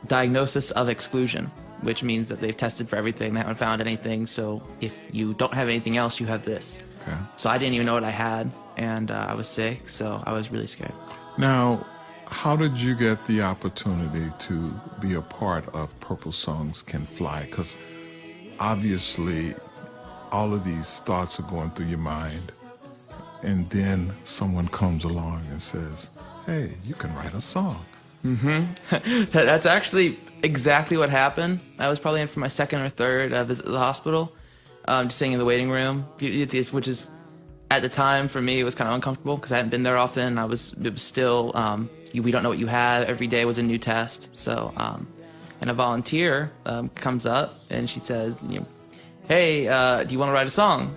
diagnosis of exclusion, which means that they've tested for everything. They haven't found anything. So if you don't have anything else, you have this. Okay. So I didn't even know what I had, and I was sick. So I was really scared. Now, how did you get the opportunity to be a part of Purple Songs Can Fly? Because obviously all of these thoughts are going through your mind, and then someone comes along and says, hey, you can write a song. That's actually exactly what happened. I was probably in for my second or third visit to the hospital, just sitting in the waiting room, which is, at the time for me, it was kind of uncomfortable because I hadn't been there often. It was still, we don't know what you have. Every day was a new test. So, and a volunteer comes up and she says, hey, do you want to write a song?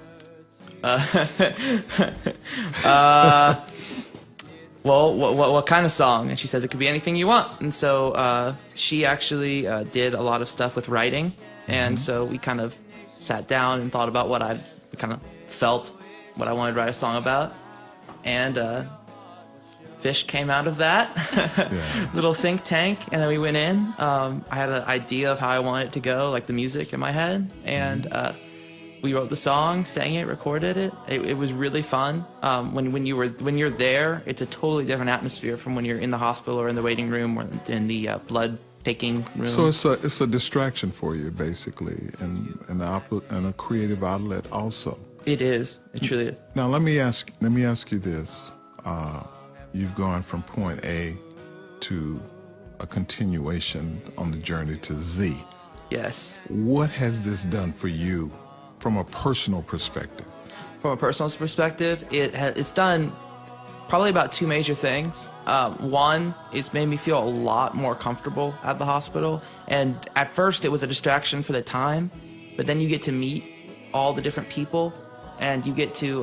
Well, what kind of song? And she says, it could be anything you want. And so she actually did a lot of stuff with writing. And so we kind of sat down and thought about what I kind of felt, what I wanted to write a song about. And Fish came out of that little think tank. And then we went in. I had an idea of how I wanted it to go, like the music in my head. And we wrote the song, sang it, recorded it. It was really fun. When you're there, it's a totally different atmosphere from when you're in the hospital or in the waiting room or in the blood taking room. So it's a distraction for you, basically, and a creative outlet also. It is. It truly is. Now let me ask you this: you've gone from point A to a continuation on the journey to Z. Yes. What has this done for you from a personal perspective? From a personal perspective, it's done probably about two major things. One, it's made me feel a lot more comfortable at the hospital. And at first, it was a distraction for the time, but then you get to meet all the different people, and you get to,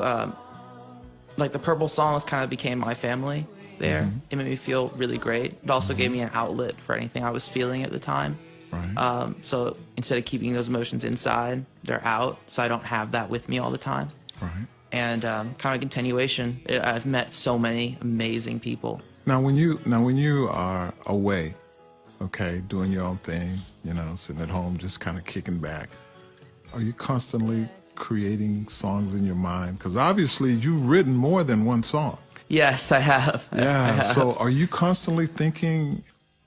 like the Purple Songs kind of became my family there. It made me feel really great. It also gave me an outlet for anything I was feeling at the time. Right. So instead of keeping those emotions inside, they're out, so I don't have that with me all the time. Right. And kind of continuation, I've met so many amazing people. Now when you are away, okay, doing your own thing, sitting at home, just kind of kicking back, are you constantly creating songs in your mind? Because obviously you've written more than one song. Yes, I have. Yeah. I have. So are you constantly thinking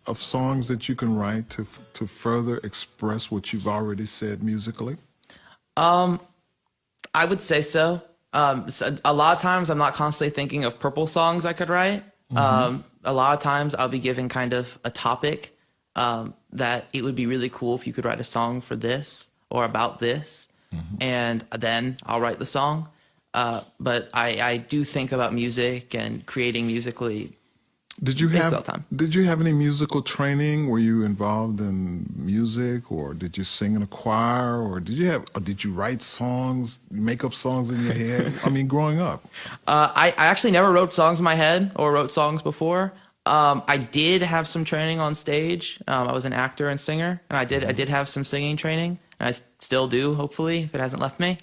of songs that you can write to further express what you've already said musically? I would say so. So a lot of times I'm not constantly thinking of Purple songs I could write. A lot of times I'll be given kind of a topic that it would be really cool if you could write a song for this or about this. And then I'll write the song. But I do think about music and creating musically. Did you have any musical training? Were you involved in music, or did you sing in a choir, or did you write songs, make up songs in your head? I mean, growing up. I actually never wrote songs in my head or wrote songs before. I did have some training on stage. I was an actor and singer, and I did have some singing training, and I still do, hopefully, if it hasn't left me.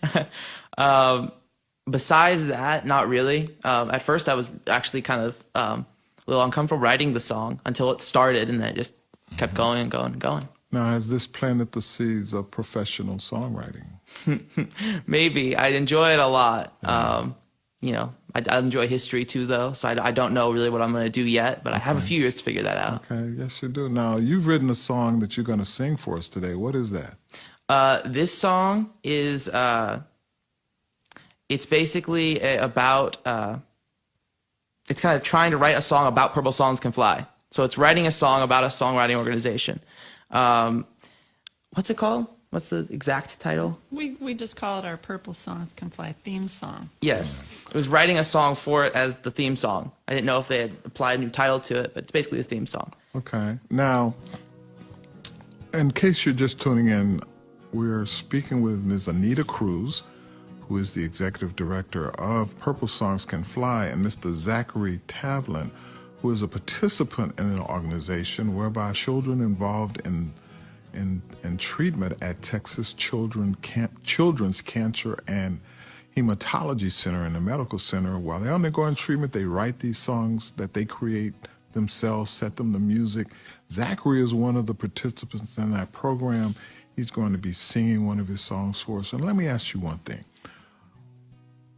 besides that, not really. At first, I was actually kind of a little uncomfortable writing the song until it started, and then it just kept going and going and going. Now, has this planted the seeds of professional songwriting? Maybe. I enjoy it a lot. You know, I enjoy history too, though, so I don't know really what I'm going to do yet, but I have a few years to figure that out. Okay, yes, you do. Now, you've written a song that you're going to sing for us today. What is that? This song is, it's basically about, it's kind of trying to write a song about Purple Songs Can Fly. So it's writing a song about a songwriting organization. What's it called? What's the exact title? We just call it our Purple Songs Can Fly theme song. Yes. It was writing a song for it as the theme song. I didn't know if they had applied a new title to it, but it's basically the theme song. Okay. Now, in case you're just tuning in, we're speaking with Ms. Anita Kruse, who is the executive director of Purple Songs Can Fly, and Mr. Zachary Tavlin, who is a participant in an organization whereby children involved in treatment at Texas Children's Cancer and Hematology Center in the medical center, while they're undergoing treatment, they write these songs that they create themselves, set them to music. Zachary is one of the participants in that program. He's going to be singing one of his songs for us. And let me ask you one thing.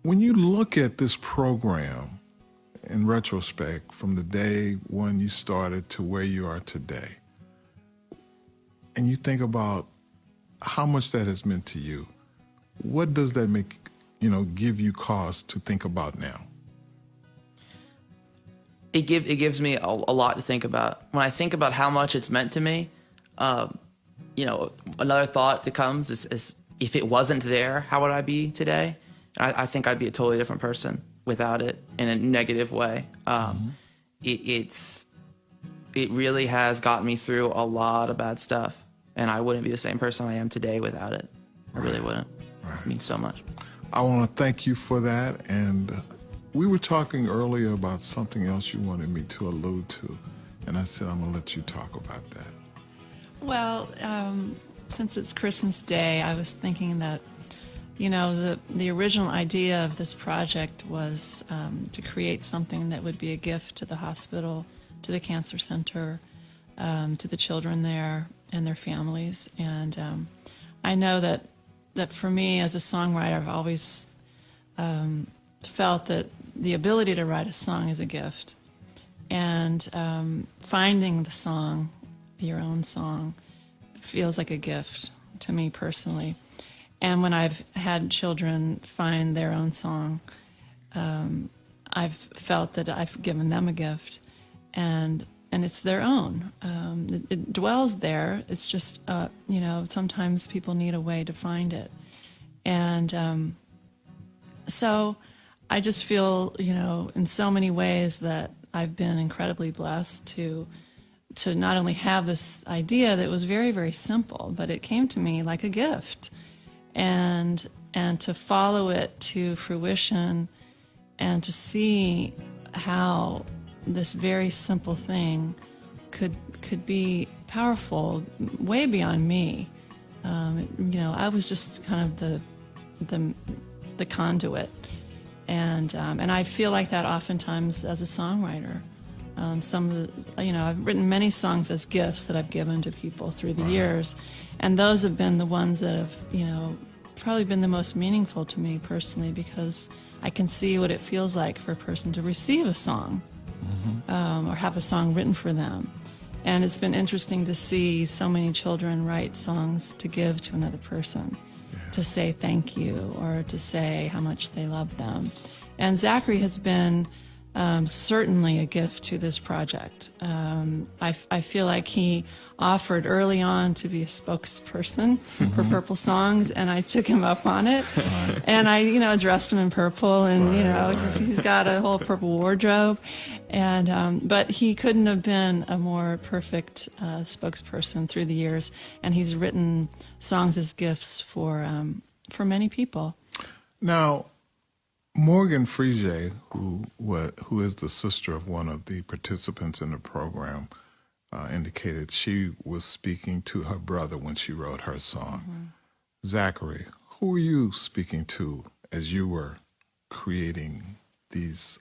When you look at this program in retrospect, from the day when you started to where you are today, and you think about how much that has meant to you, what does that make, give you cause to think about now? It gives me a lot to think about. When I think about how much it's meant to me, another thought that comes is if it wasn't there, how would I be today? I think I'd be a totally different person without it in a negative way. It really has gotten me through a lot of bad stuff, and I wouldn't be the same person I am today without it. I really wouldn't. It means so much. I want to thank you for that. And we were talking earlier about something else you wanted me to allude to, and I said I'm going to let you talk about that. Well, since it's Christmas Day, I was thinking that, the original idea of this project was to create something that would be a gift to the hospital, to the cancer center, to the children there and their families. And I know that for me as a songwriter, I've always felt that the ability to write a song is a gift. And finding the song, your own song, feels like a gift to me personally. And when I've had children find their own song, I've felt that I've given them a gift, and it's their own. It dwells there. It's just, sometimes people need a way to find it. And so I just feel, in so many ways that I've been incredibly blessed to not only have this idea that was very, very simple, but it came to me like a gift. And to follow it to fruition and to see how this very simple thing could be powerful way beyond me. I was just kind of the conduit, and I feel like that oftentimes as a songwriter. Some of the, I've written many songs as gifts that I've given to people through the years, and those have been the ones that have, probably been the most meaningful to me personally, because I can see what it feels like for a person to receive a song, or have a song written for them. And it's been interesting to see so many children write songs to give to another person, to say thank you, or to say how much they love them. And Zachary has been certainly a gift to this project. I feel like he offered early on to be a spokesperson for Purple Songs, and I took him up on it. And I, dressed him in purple, and he's got a whole purple wardrobe. And but he couldn't have been a more perfect spokesperson through the years. And he's written songs as gifts for many people. Now, Morgan Frige, who is the sister of one of the participants in the program, indicated she was speaking to her brother when she wrote her song. Zachary, who were you speaking to as you were creating these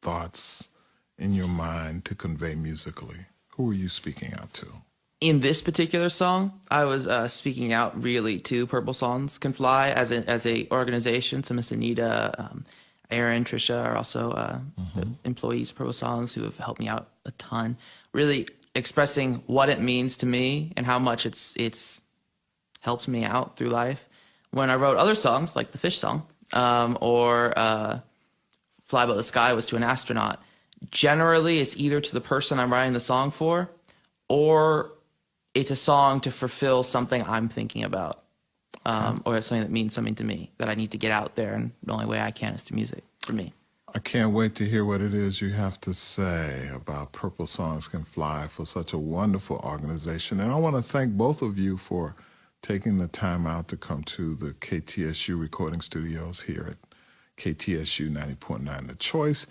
thoughts in your mind to convey musically? Who were you speaking out to? In this particular song, I was speaking out really to Purple Songs Can Fly as a organization. So Miss Anita, Aaron, Tricia are also the employees of Purple Songs who have helped me out a ton. Really expressing what it means to me and how much it's helped me out through life. When I wrote other songs like the Fish song or Fly Above the Sky was to an astronaut, generally it's either to the person I'm writing the song for or it's a song to fulfill something I'm thinking about, or it's something that means something to me that I need to get out there, and the only way I can is to music, for me. I can't wait to hear what it is you have to say about Purple Songs Can Fly for such a wonderful organization. And I want to thank both of you for taking the time out to come to the KTSU recording studios here at KTSU 90.9 The Choice.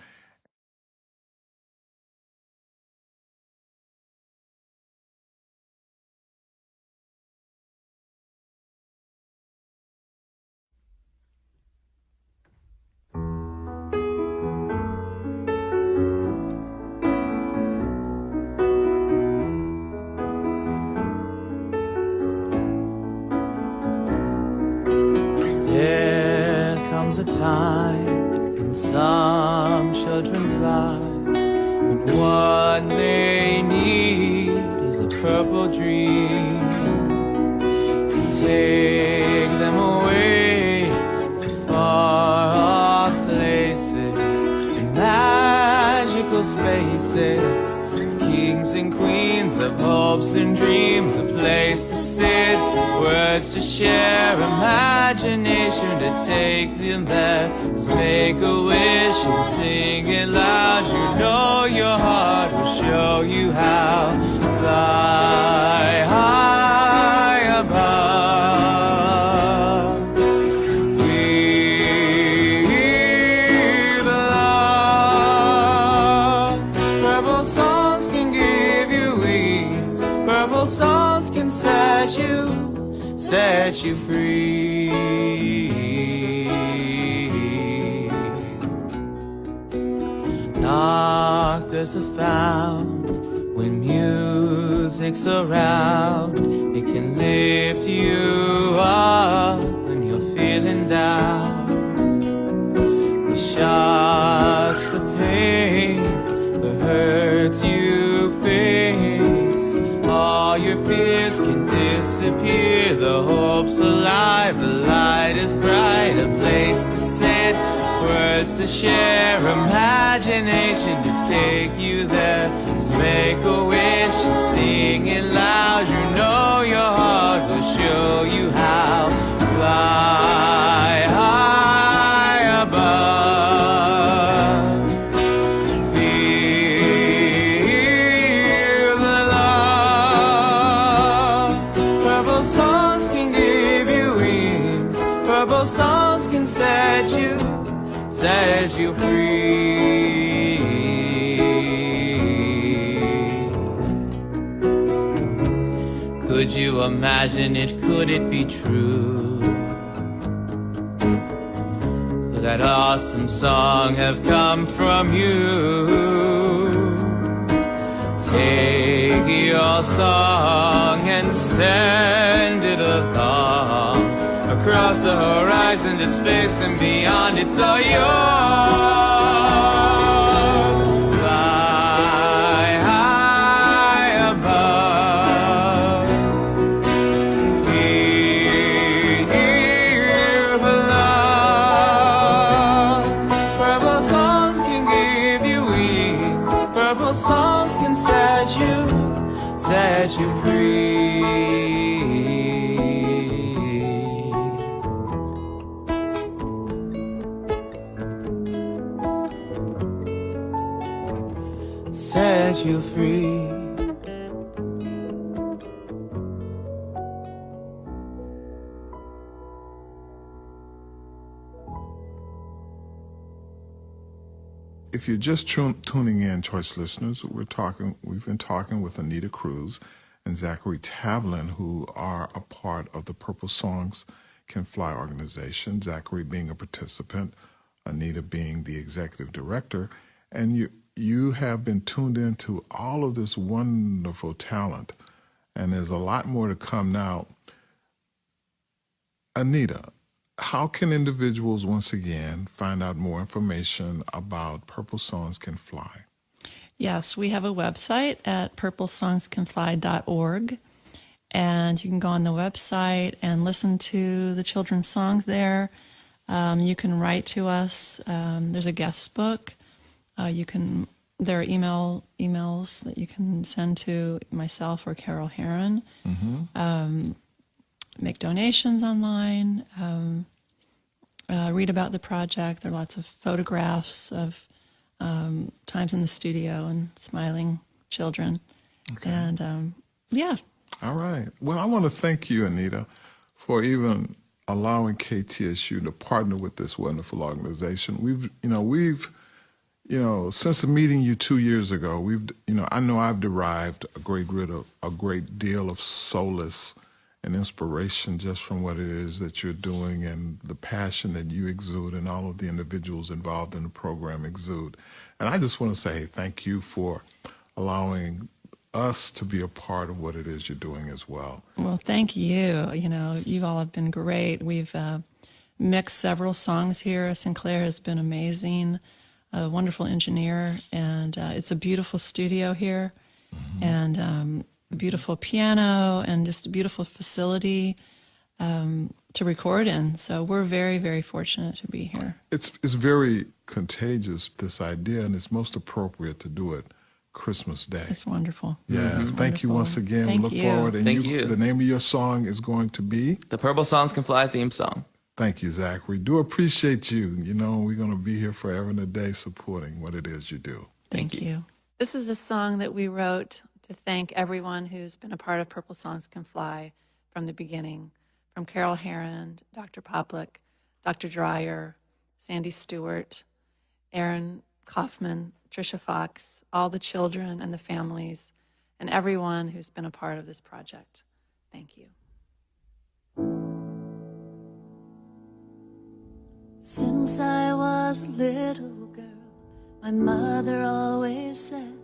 There comes a time in some children's lives when what they need is a purple dream to take them away to far off places and magical spaces of kings and queens, of hopes and dreams, a place to sit, words to share, imagination to take them there. Just make a wish and sing it loud. You know your heart will show you how. Fly high above. Feel the love. Purple songs can give you wings. Purple songs can set you free. Doctors have found when music's around, it can lift you up when you're feeling down. It shuts the pain, the hurts you face. All your fears can disappear, the hope's alive, the light is bright, a place to sit, words to share, imagination to take you there. Just make a wish and sing it loud. You know your heart will show you how. Fly high above. Feel the love. Purple songs can give you wings. Purple songs can set you free. Could you imagine it? Could it be true? Could that awesome song have come from you? Take your song and send it along across the horizon to space and beyond. It's all yours. Fly high above. Feel the love. Purple songs can give you wings. Purple songs can set you free. Set you free. If you're just tuning in, Choice listeners, we've been talking with Anita Kruse and Zachary Tablin, who are a part of the Purple Songs Can Fly organization, Zachary being a participant Anita being the executive director, and you have been tuned into all of this wonderful talent, and there's a lot more to come now. Anita, how can individuals once again find out more information about Purple Songs Can Fly? Yes, we have a website at purplesongscanfly.org, and you can go on the website and listen to the children's songs there. You can write to us. There's a guest book. There are emails that you can send to myself or Carol Herron. Make donations online. Read about the project. There are lots of photographs of times in the studio and smiling children. Okay. And yeah. All right. Well, I want to thank you, Anita, for even allowing KTSU to partner with this wonderful organization. We've since meeting you 2 years ago, I know I've derived a great deal of solace and inspiration just from what it is that you're doing and the passion that you exude and all of the individuals involved in the program exude. And I just want to say thank you for allowing us to be a part of what it is you're doing as well. Well, thank you. You all have been great. We've mixed several songs here. Sinclair has been amazing, a wonderful engineer, and it's a beautiful studio here, and a beautiful piano, and just a beautiful facility to record in. So we're very, very fortunate to be here. It's very contagious, this idea, and it's most appropriate to do it Christmas Day. It's wonderful. Yes. Thank you Wonderful. once again. Thank Look you. forward. And Thank you. The name of your song is going to be? The Purple Songs Can Fly theme song. Thank you, Zachary. Do appreciate you. We're going to be here forever and a day supporting what it is you do. Thank you. This is a song that we wrote to thank everyone who's been a part of Purple Songs Can Fly from the beginning, from Carol Herron, Dr. Poplick, Dr. Dreyer, Sandy Stewart, Aaron Kaufman, Tricia Fox, all the children and the families, and everyone who's been a part of this project. Thank you. Since I was a little girl, my mother always said,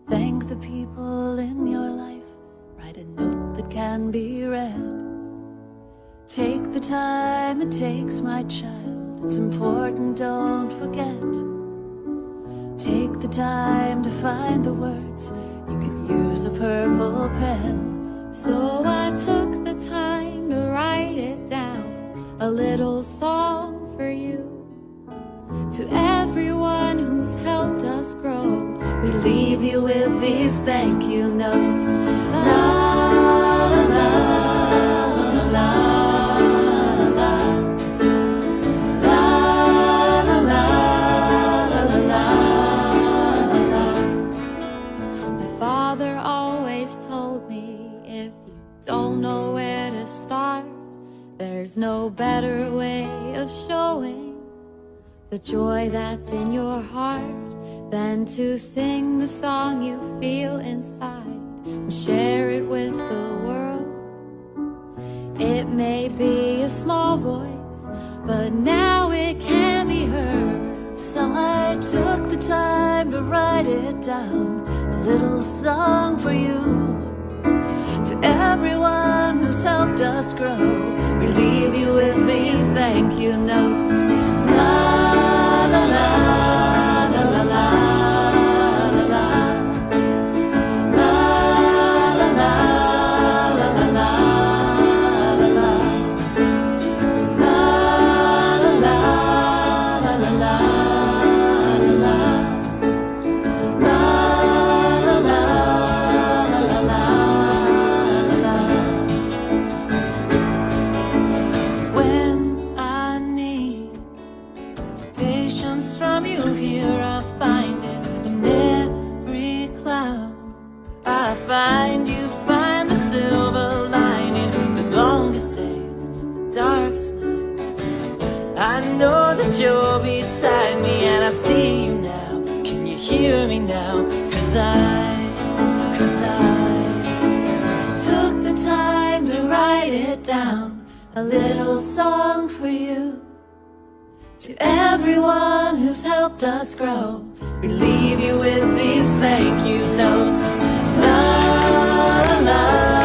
thank the people in your life, write a note that can be read. Take the time it takes, my child, it's important, don't forget. Take the time to find the words, you can use a purple pen. So I took the time to write it down, a little song for you. To everyone who's helped us grow, We leave you with these thank you notes. La la la la la la la la la la la. my father always told me, if you don't know where to start, there's no better way of showing the joy that's in your heart than to sing the song you feel inside and share it with the world. It may be a small voice, but now it can be heard. So I took the time to write it down, a little song for you. To everyone who's helped us grow, we leave you with these thank you notes. La la la la la la. You're beside me and I see you now. Can you hear me now? Cause I took the time to write it down, a little song for you. To everyone who's helped us grow, we leave you with these thank you notes. La la la.